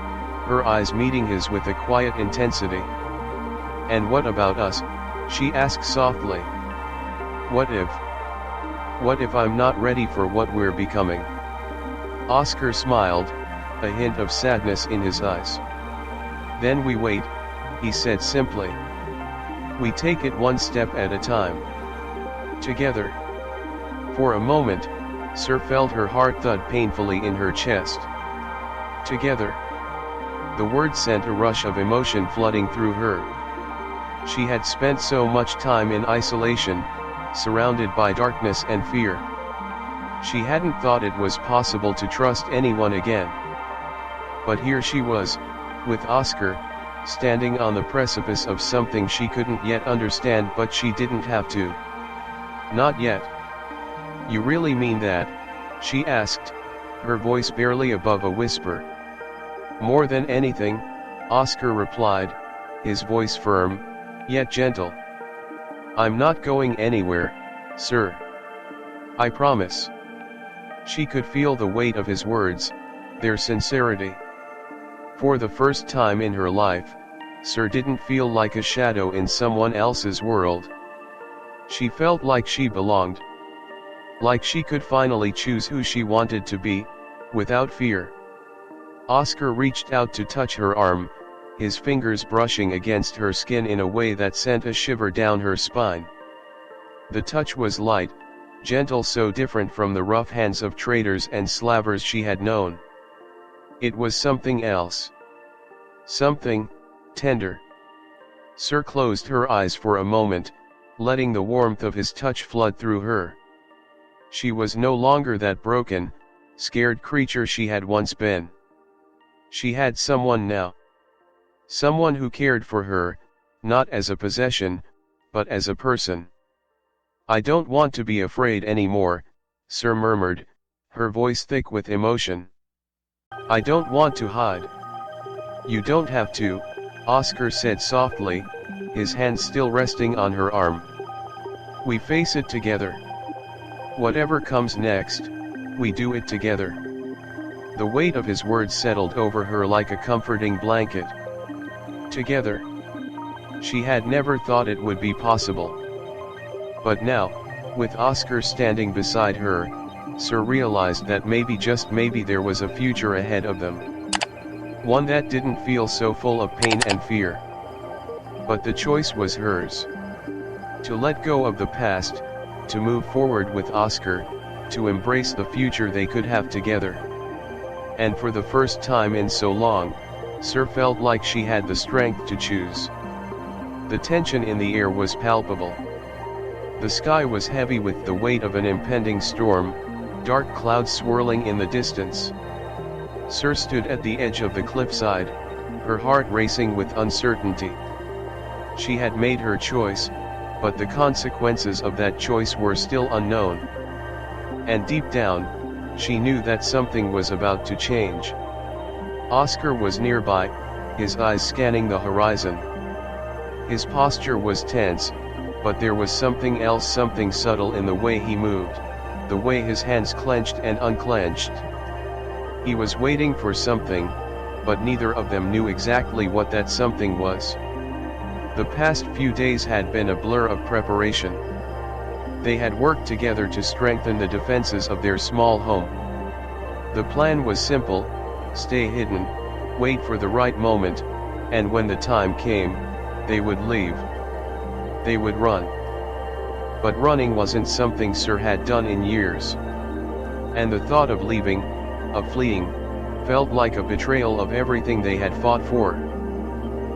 her eyes meeting his with a quiet intensity. "And what about us?" she asked softly. What if I'm not ready for what we're becoming?" Oscar smiled, a hint of sadness in his eyes. "Then we wait," he said simply. "We take it one step at a time. Together." For a moment, Sir felt her heart thud painfully in her chest. Together. The word sent a rush of emotion flooding through her. She had spent so much time in isolation, surrounded by darkness and fear. She hadn't thought it was possible to trust anyone again. But here she was, with Oscar, standing on the precipice of something she couldn't yet understand, but she didn't have to. Not yet. "You really mean that?" she asked, her voice barely above a whisper. "More than anything," Oscar replied, his voice firm, yet gentle. "I'm not going anywhere, sir. I promise." She could feel the weight of his words, their sincerity. For the first time in her life, Sir didn't feel like a shadow in someone else's world. She felt like she belonged. Like she could finally choose who she wanted to be, without fear. Oscar reached out to touch her arm, his fingers brushing against her skin in a way that sent a shiver down her spine. The touch was light, gentle, so different from the rough hands of traders and slavers she had known. It was something else. Something tender. Sir closed her eyes for a moment, letting the warmth of his touch flood through her. She was no longer that broken, scared creature she had once been. She had someone now. Someone who cared for her, not as a possession, but as a person. "I don't want to be afraid anymore," Sir murmured, her voice thick with emotion. "I don't want to hide." "You don't have to," Oscar said softly, his hand still resting on her arm. "We face it together. Whatever comes next, we do it together." The weight of his words settled over her like a comforting blanket. Together. She had never thought it would be possible. But now, with Oscar standing beside her, Sir realized that maybe, just maybe, there was a future ahead of them. One that didn't feel so full of pain and fear. But the choice was hers. To let go of the past, to move forward with Oscar, to embrace the future they could have together. And for the first time in so long, Sir felt like she had the strength to choose. The tension in the air was palpable. The sky was heavy with the weight of an impending storm, dark clouds swirling in the distance. Sir stood at the edge of the cliffside, her heart racing with uncertainty. She had made her choice, but the consequences of that choice were still unknown. And deep down, she knew that something was about to change. Oscar was nearby, his eyes scanning the horizon. His posture was tense, but there was something else, something subtle in the way he moved, the way his hands clenched and unclenched. He was waiting for something, but neither of them knew exactly what that something was. The past few days had been a blur of preparation. They had worked together to strengthen the defenses of their small home. The plan was simple: stay hidden, wait for the right moment, and when the time came, they would leave. They would run. But running wasn't something Sir had done in years. And the thought of leaving, of fleeing, felt like a betrayal of everything they had fought for.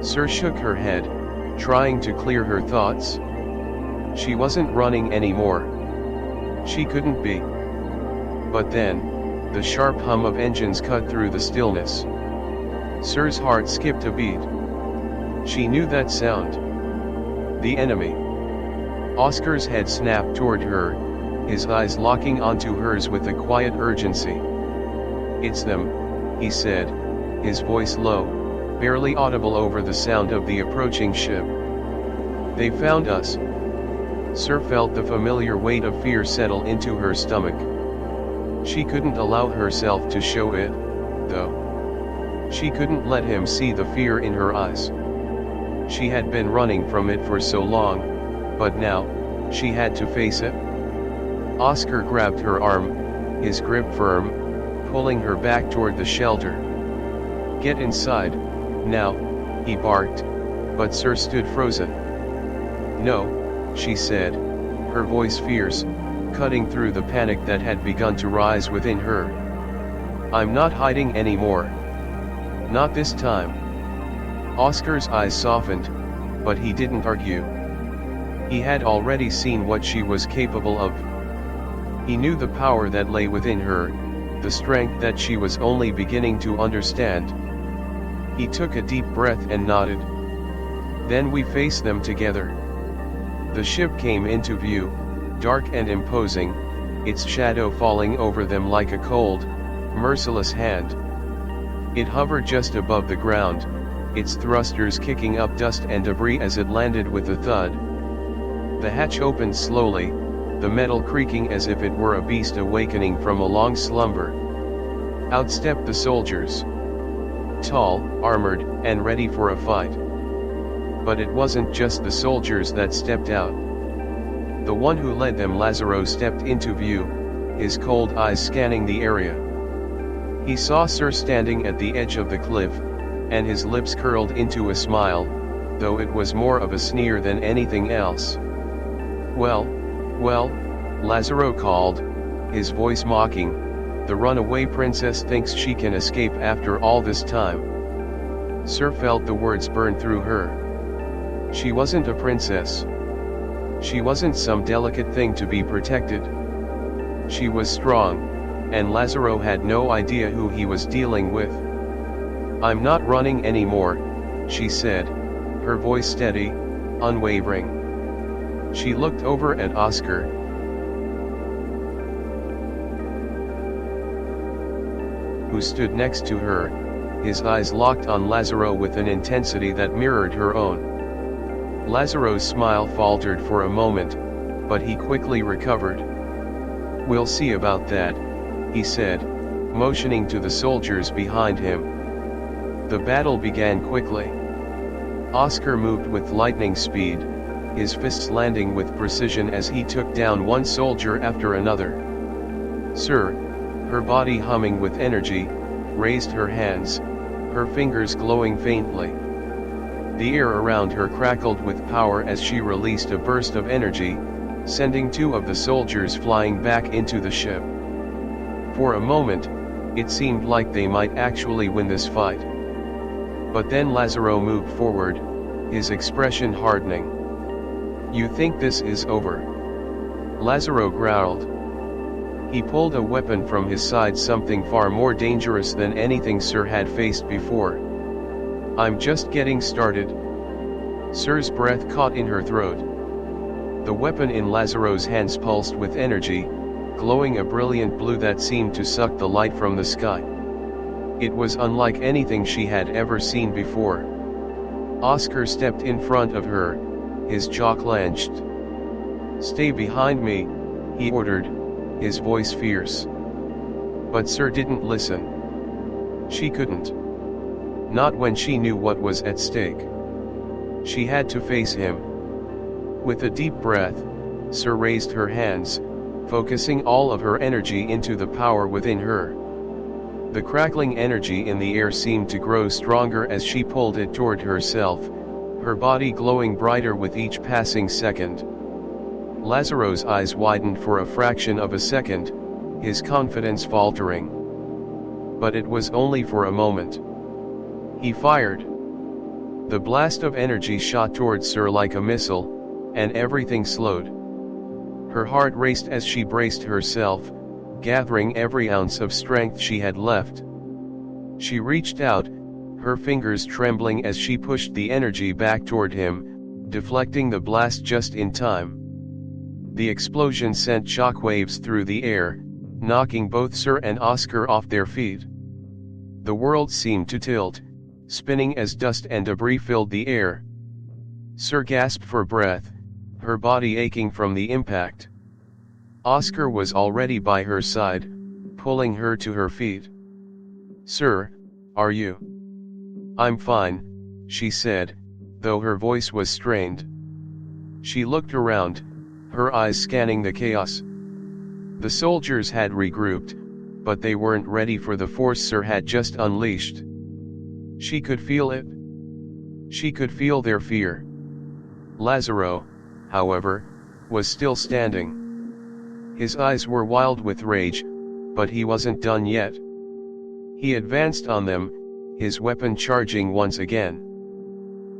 Sir shook her head, trying to clear her thoughts. She wasn't running anymore. She couldn't be. But then, the sharp hum of engines cut through the stillness. Sir's heart skipped a beat. She knew that sound. The enemy. Oscar's head snapped toward her, his eyes locking onto hers with a quiet urgency. "It's them," he said, his voice low, barely audible over the sound of the approaching ship. "They found us." Sir felt the familiar weight of fear settle into her stomach. She couldn't allow herself to show it, though. She couldn't let him see the fear in her eyes. She had been running from it for so long, but now, she had to face it. Oscar grabbed her arm, his grip firm, pulling her back toward the shelter. "Get inside, now," he barked, but Sir stood frozen. "No," she said, her voice fierce, cutting through the panic that had begun to rise within her. "I'm not hiding anymore. Not this time." Oscar's eyes softened, but he didn't argue. He had already seen what she was capable of. He knew the power that lay within her, the strength that she was only beginning to understand. He took a deep breath and nodded. "Then we face them together." The ship came into view, dark and imposing, its shadow falling over them like a cold, merciless hand. It hovered just above the ground, its thrusters kicking up dust and debris as it landed with a thud. The hatch opened slowly, the metal creaking as if it were a beast awakening from a long slumber. Out stepped the soldiers. Tall, armored, and ready for a fight. But it wasn't just the soldiers that stepped out. The one who led them, Lazaro, stepped into view, his cold eyes scanning the area. He saw Sir standing at the edge of the cliff, and his lips curled into a smile, though it was more of a sneer than anything else. Well, Lazaro called, his voice mocking, "the runaway princess thinks she can escape after all this time." Sir felt the words burn through her. She wasn't a princess. She wasn't some delicate thing to be protected. She was strong, and Lazaro had no idea who he was dealing with. "I'm not running anymore," she said, her voice steady, unwavering. She looked over at Oscar, who stood next to her, his eyes locked on Lazaro with an intensity that mirrored her own. Lazaro's smile faltered for a moment, but he quickly recovered. "We'll see about that," he said, motioning to the soldiers behind him. The battle began quickly. Oscar moved with lightning speed, his fists landing with precision as he took down one soldier after another. "Sir," her body humming with energy, raised her hands, her fingers glowing faintly. The air around her crackled with power as she released a burst of energy, sending two of the soldiers flying back into the ship. For a moment, it seemed like they might actually win this fight. But then Lazaro moved forward, his expression hardening. "You think this is over?" Lazaro growled. He pulled a weapon from his side, something far more dangerous than anything Sir had faced before. "I'm just getting started." Sir's breath caught in her throat. The weapon in Lazaro's hands pulsed with energy, glowing a brilliant blue that seemed to suck the light from the sky. It was unlike anything she had ever seen before. Oscar stepped in front of her, his jaw clenched. "Stay behind me," he ordered, his voice fierce. But Sir didn't listen. She couldn't. Not when she knew what was at stake. She had to face him. With a deep breath, Sir raised her hands, focusing all of her energy into the power within her. The crackling energy in the air seemed to grow stronger as she pulled it toward herself, her body glowing brighter with each passing second. Lazaro's eyes widened for a fraction of a second, his confidence faltering. But it was only for a moment. He fired. The blast of energy shot towards Sir like a missile, and everything slowed. Her heart raced as she braced herself, gathering every ounce of strength she had left. She reached out, her fingers trembling as she pushed the energy back toward him, deflecting the blast just in time. The explosion sent shockwaves through the air, knocking both Sir and Oscar off their feet. The world seemed to tilt, spinning as dust and debris filled the air. Sir gasped for breath, her body aching from the impact. Oscar was already by her side, pulling her to her feet. "Sir, are you?" "I'm fine," she said, though her voice was strained. She looked around, her eyes scanning the chaos. The soldiers had regrouped, but they weren't ready for the force Sir had just unleashed. She could feel it. She could feel their fear. Lazaro, however, was still standing. His eyes were wild with rage, but he wasn't done yet. He advanced on them, his weapon charging once again.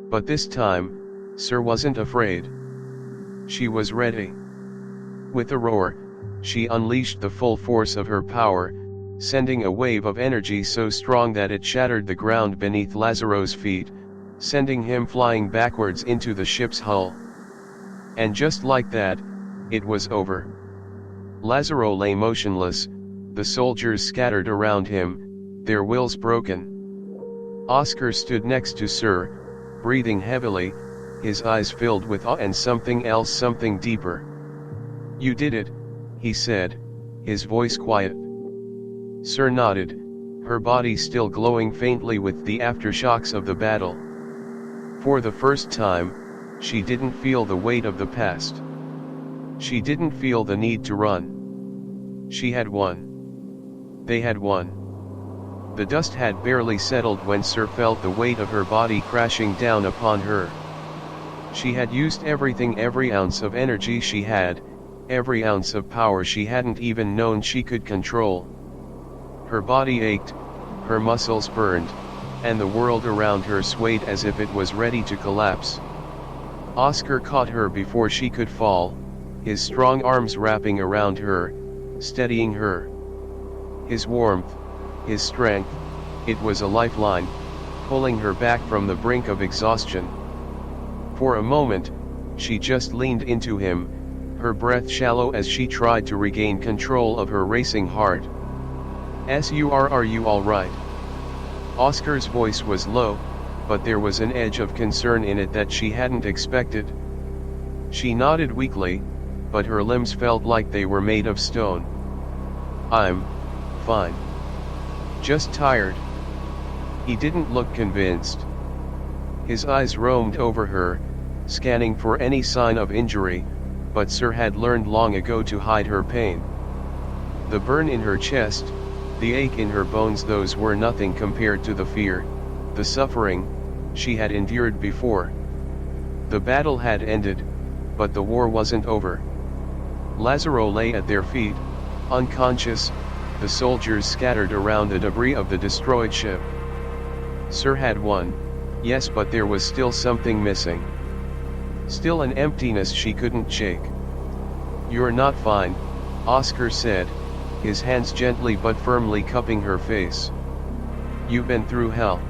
But this time, Sir wasn't afraid. She was ready. With a roar, she unleashed the full force of her power, sending a wave of energy so strong that it shattered the ground beneath Lazaro's feet, sending him flying backwards into the ship's hull. And just like that, it was over. Lazaro lay motionless, the soldiers scattered around him, their wills broken. Oscar stood next to Sir, breathing heavily, his eyes filled with awe and something else, something deeper. "You did it," he said, his voice quiet. Sir nodded, her body still glowing faintly with the aftershocks of the battle. For the first time, she didn't feel the weight of the past. She didn't feel the need to run. She had won. They had won. The dust had barely settled when Sir felt the weight of her body crashing down upon her. She had used everything, every ounce of energy she had, every ounce of power she hadn't even known she could control. Her body ached, her muscles burned, and the world around her swayed as if it was ready to collapse. Oscar caught her before she could fall, his strong arms wrapping around her, steadying her. His warmth, his strength, it was a lifeline. pulling her back from the brink of exhaustion. For a moment, she just leaned into him, her breath shallow as she tried to regain control of her racing heart. Are you alright? Oscar's voice was low, but there was an edge of concern in it that she hadn't expected. She nodded weakly, but her limbs felt like they were made of stone. I'm fine. Just tired. He didn't look convinced. His eyes roamed over her, scanning for any sign of injury, but Sir had learned long ago to hide her pain. The burn in her chest, the ache in her bones, those were nothing compared to the fear, the suffering, she had endured before. The battle had ended, but the war wasn't over. Lazaro lay at their feet, unconscious, the soldiers scattered around the debris of the destroyed ship. Sir had won, yes, but there was still something missing. Still an emptiness she couldn't shake. You're not fine, Oscar said, his hands gently but firmly cupping her face. You've been through hell.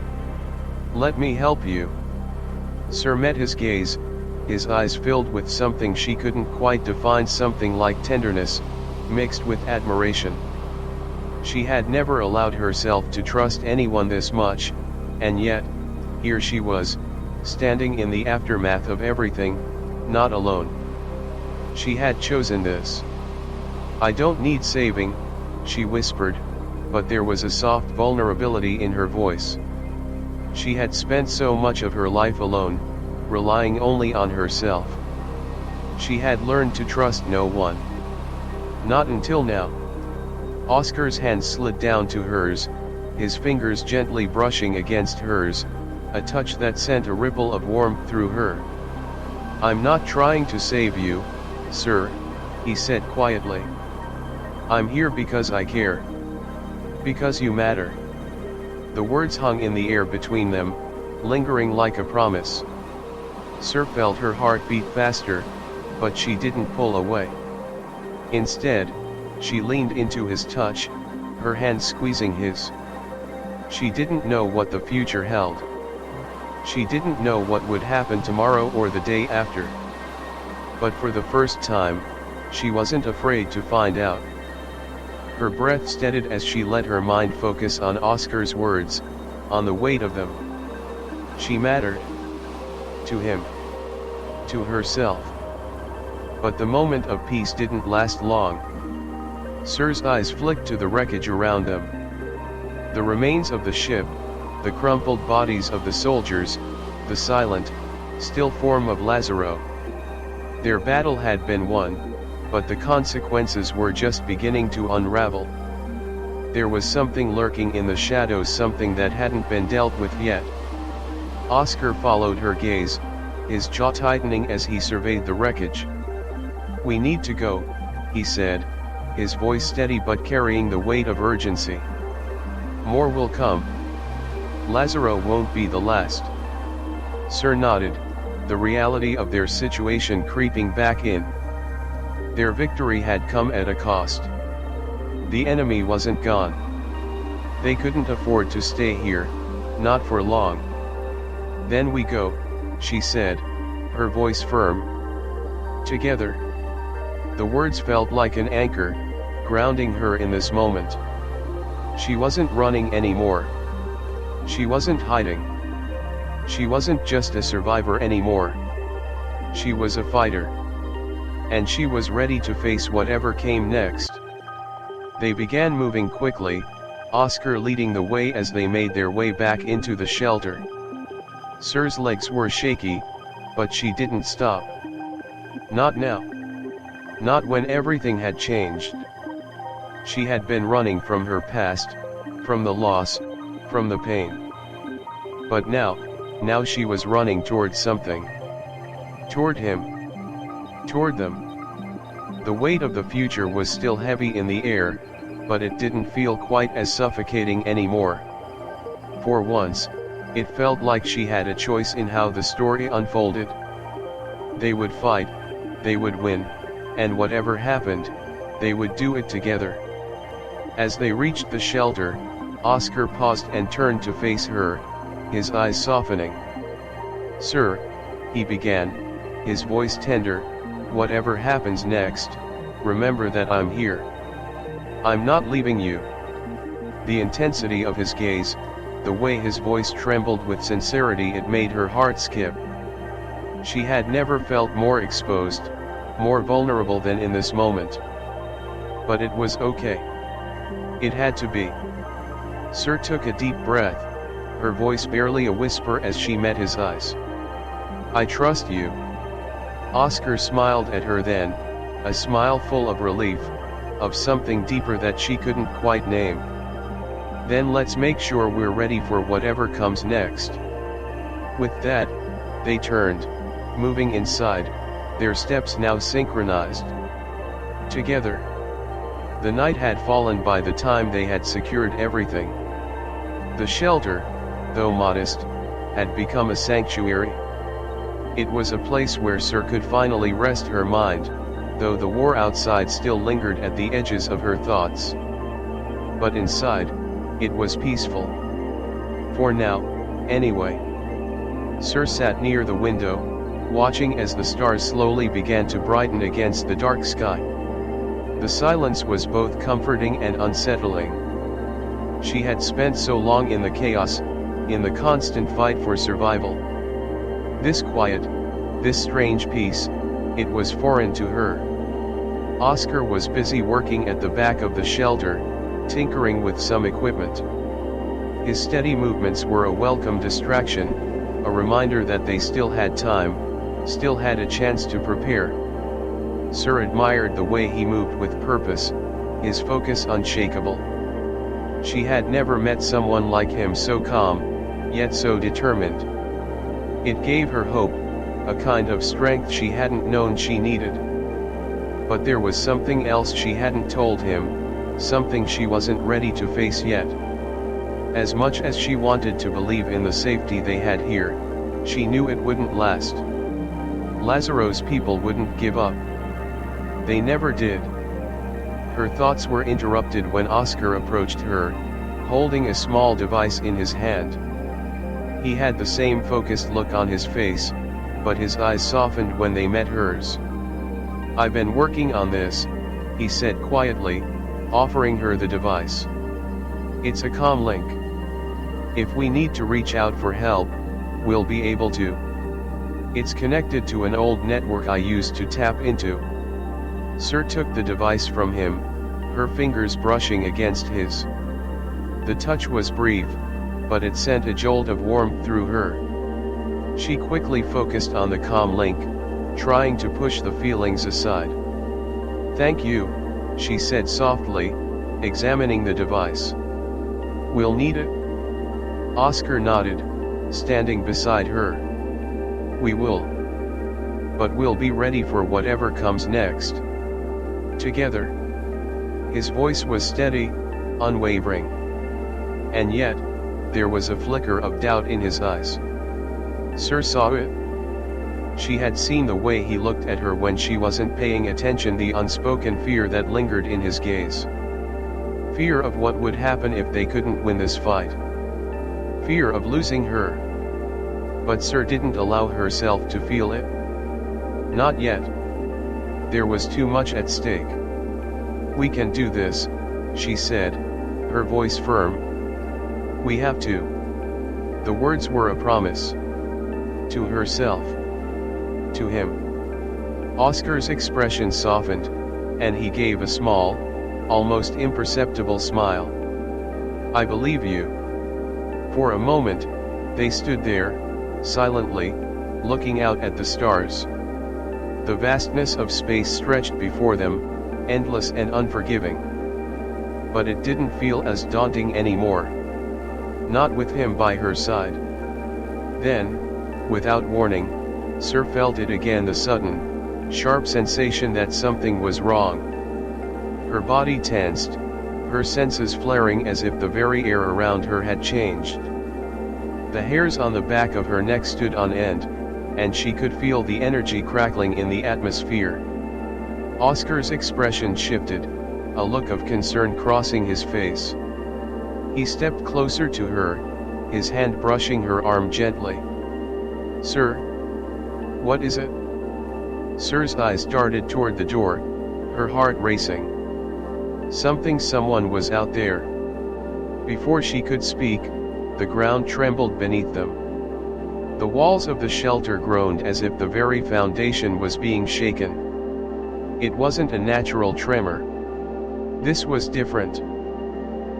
Let me help you. Sir met his gaze, his eyes filled with something she couldn't quite define, something like tenderness, mixed with admiration. She had never allowed herself to trust anyone this much, and yet, here she was, standing in the aftermath of everything, not alone. She had chosen this. I don't need saving, she whispered, but there was a soft vulnerability in her voice. She had spent so much of her life alone, relying only on herself. She had learned to trust no one. Not until now. Oscar's hand slid down to hers, his fingers gently brushing against hers, a touch that sent a ripple of warmth through her. I'm not trying to save you, sir, he said quietly. I'm here because I care. Because you matter. The words hung in the air between them, lingering like a promise. Sir felt her heart beat faster, but she didn't pull away. Instead, she leaned into his touch, her hand squeezing his. She didn't know what the future held. She didn't know what would happen tomorrow or the day after. But for the first time, she wasn't afraid to find out. Her breath steadied as she let her mind focus on Oscar's words, on the weight of them. She mattered. To him. To herself. But the moment of peace didn't last long. Sir's eyes flicked to the wreckage around them. The remains of the ship, the crumpled bodies of the soldiers, the silent, still form of Lazaro. Their battle had been won, but the consequences were just beginning to unravel. There was something lurking in the shadows, something that hadn't been dealt with yet. Oscar followed her gaze, his jaw tightening as he surveyed the wreckage. We need to go, he said, his voice steady but carrying the weight of urgency. More will come. Lazaro won't be the last. Sir nodded, the reality of their situation creeping back in. Their victory had come at a cost. The enemy wasn't gone. They couldn't afford to stay here, not for long. Then we go, she said, her voice firm. Together. The words felt like an anchor, grounding her in this moment. She wasn't running anymore. She wasn't hiding. She wasn't just a survivor anymore. She was a fighter. And she was ready to face whatever came next. They began moving quickly, Oscar leading the way as they made their way back into the shelter. Sir's legs were shaky, but she didn't stop. Not now. Not when everything had changed. She had been running from her past, from the loss, from the pain. But now she was running toward something. Toward him. Toward them. The weight of the future was still heavy in the air, but it didn't feel quite as suffocating anymore. For once, it felt like she had a choice in how the story unfolded. They would fight, they would win, and whatever happened, they would do it together. As they reached the shelter, Oscar paused and turned to face her, his eyes softening. "Sir," he began, his voice tender, "whatever happens next, remember that I'm here. I'm not leaving you." The intensity of his gaze, the way his voice trembled with sincerity, it made her heart skip. She had never felt more exposed, more vulnerable than in this moment. But it was okay. It had to be. Sir took a deep breath, her voice barely a whisper as she met his eyes. "I trust you." Oscar smiled at her then, a smile full of relief, of something deeper that she couldn't quite name. "Then let's make sure we're ready for whatever comes next." With that, they turned, moving inside, their steps now synchronized. Together. The night had fallen by the time they had secured everything. The shelter, though modest, had become a sanctuary. It was a place where Sir could finally rest her mind, though the war outside still lingered at the edges of her thoughts. But inside, it was peaceful. For now, anyway. Sir sat near the window, watching as the stars slowly began to brighten against the dark sky. The silence was both comforting and unsettling. She had spent so long in the chaos, in the constant fight for survival. This quiet, this strange peace, it was foreign to her. Oscar was busy working at the back of the shelter, tinkering with some equipment. His steady movements were a welcome distraction, a reminder that they still had time, still had a chance to prepare. Sir admired the way he moved with purpose, his focus unshakable. She had never met someone like him, so calm, yet so determined. It gave her hope, a kind of strength she hadn't known she needed. But there was something else she hadn't told him, something she wasn't ready to face yet. As much as she wanted to believe in the safety they had here, she knew it wouldn't last. Lazaro's people wouldn't give up. They never did. Her thoughts were interrupted when Oscar approached her, holding a small device in his hand. He had the same focused look on his face, but his eyes softened when they met hers. "I've been working on this," he said quietly, offering her the device. "It's a comm link. If we need to reach out for help, we'll be able to. It's connected to an old network I used to tap into." Sir took the device from him, her fingers brushing against his. The touch was brief, but it sent a jolt of warmth through her. She quickly focused on the comm link, trying to push the feelings aside. "Thank you," she said softly, examining the device. "We'll need it?" Oscar nodded, standing beside her. "We will. But we'll be ready for whatever comes next. Together." His voice was steady, unwavering. And yet, there was a flicker of doubt in his eyes. Sir saw it. She had seen the way he looked at her when she wasn't paying attention, the unspoken fear that lingered in his gaze. Fear of what would happen if they couldn't win this fight. Fear of losing her. But Sir didn't allow herself to feel it. Not yet. There was too much at stake. "We can do this," she said, her voice firm. "We have to." The words were a promise. To herself. To him. Oscar's expression softened, and he gave a small, almost imperceptible smile. "I believe you." For a moment, they stood there, silently, looking out at the stars. The vastness of space stretched before them, endless and unforgiving. But it didn't feel as daunting anymore. Not with him by her side. Then, without warning, Sir felt it again, the sudden, sharp sensation that something was wrong. Her body tensed, her senses flaring as if the very air around her had changed. The hairs on the back of her neck stood on end, and she could feel the energy crackling in the atmosphere. Oscar's expression shifted, a look of concern crossing his face. He stepped closer to her, his hand brushing her arm gently. "Sir? What is it?" Sir's eyes darted toward the door, her heart racing. Someone was out there. Before she could speak, the ground trembled beneath them. The walls of the shelter groaned as if the very foundation was being shaken. It wasn't a natural tremor. This was different.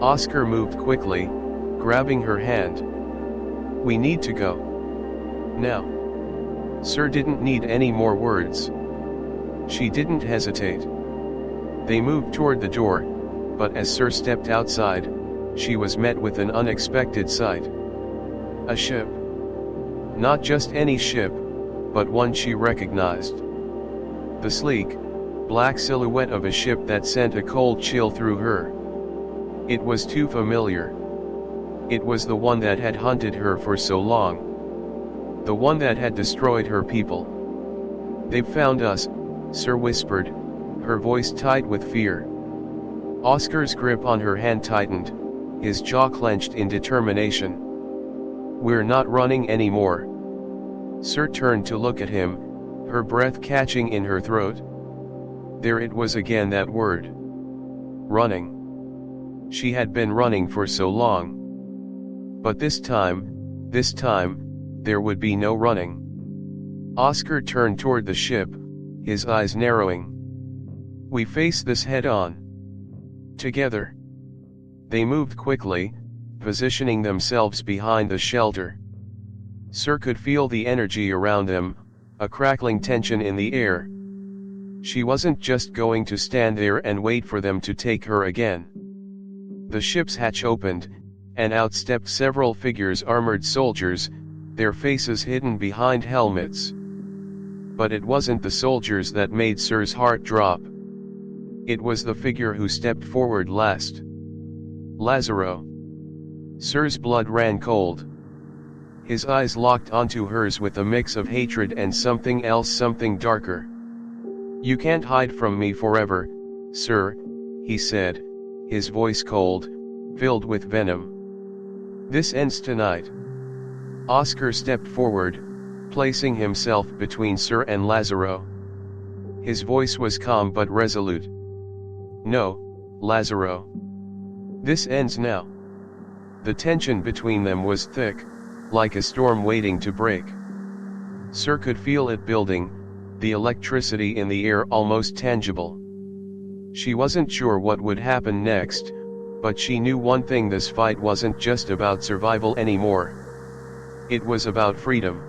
Oscar moved quickly, grabbing her hand. "We need to go. Now." Sir didn't need any more words. She didn't hesitate. They moved toward the door, but as Sir stepped outside, she was met with an unexpected sight. A ship. Not just any ship, but one she recognized. The sleek, black silhouette of a ship that sent a cold chill through her. It was too familiar. It was the one that had hunted her for so long. The one that had destroyed her people. "They've found us," Sir whispered, her voice tight with fear. Oscar's grip on her hand tightened, his jaw clenched in determination. "We're not running anymore." Sir turned to look at him, her breath catching in her throat. There it was again, that word. Running. She had been running for so long. But this time, there would be no running. Oscar turned toward the ship, his eyes narrowing. "We face this head on. Together." They moved quickly, positioning themselves behind the shelter. Sir could feel the energy around them, a crackling tension in the air. She wasn't just going to stand there and wait for them to take her again. The ship's hatch opened, and out stepped several figures, armored soldiers, their faces hidden behind helmets. But it wasn't the soldiers that made Sir's heart drop. It was the figure who stepped forward last. Lazaro. Sir's blood ran cold. His eyes locked onto hers with a mix of hatred and something else, something darker. "You can't hide from me forever, Sir," he said, his voice cold, filled with venom. "This ends tonight." Oscar stepped forward, placing himself between Sir and Lazaro. His voice was calm but resolute. "No, Lazaro. This ends now." The tension between them was thick, like a storm waiting to break. Sir could feel it building, the electricity in the air almost tangible. She wasn't sure what would happen next, but she knew one thing: this fight wasn't just about survival anymore. It was about freedom.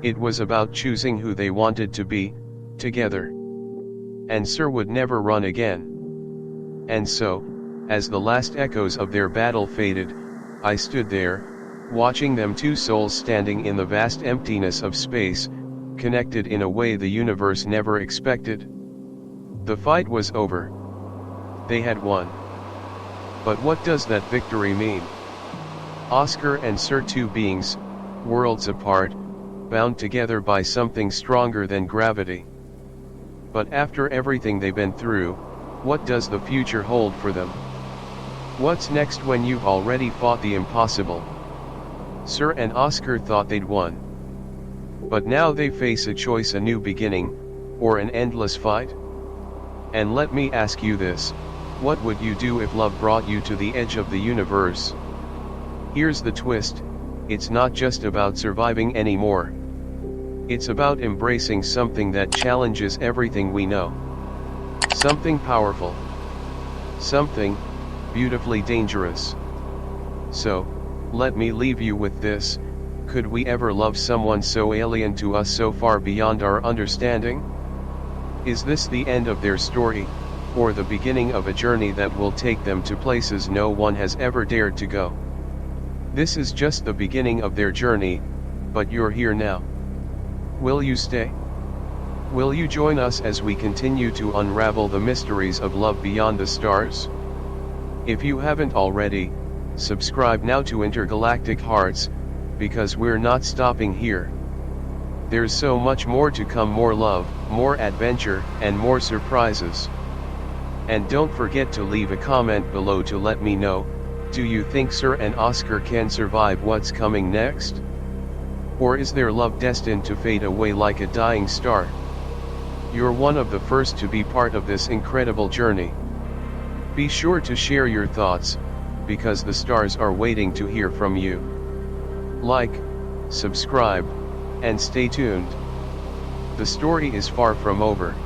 It was about choosing who they wanted to be, together. And Sir would never run again. And so, as the last echoes of their battle faded, I stood there, watching them, two souls standing in the vast emptiness of space, connected in a way the universe never expected. The fight was over. They had won. But what does that victory mean? Oscar and Sir, two beings, worlds apart, bound together by something stronger than gravity. But after everything they've been through, what does the future hold for them? What's next when you've already fought the impossible? Sir and Oscar thought they'd won. But now they face a choice: a new beginning, or an endless fight? And let me ask you this: what would you do if love brought you to the edge of the universe? Here's the twist: it's not just about surviving anymore. It's about embracing something that challenges everything we know. Something powerful. Something beautifully dangerous. So, let me leave you with this: could we ever love someone so alien to us, so far beyond our understanding? Is this the end of their story, or the beginning of a journey that will take them to places no one has ever dared to go? This is just the beginning of their journey, but you're here now. Will you stay? Will you join us as we continue to unravel the mysteries of love beyond the stars? If you haven't already, subscribe now to Intergalactic Hearts, because we're not stopping here. There's so much more to come: more love, more adventure, and more surprises. And don't forget to leave a comment below to let me know, Do you think Sir and Oscar can survive what's coming next? Or is their love destined to fade away like a dying star? You're one of the first to be part of this incredible journey. Be sure to share your thoughts, because the stars are waiting to hear from you. Like, subscribe, and stay tuned. The story is far from over.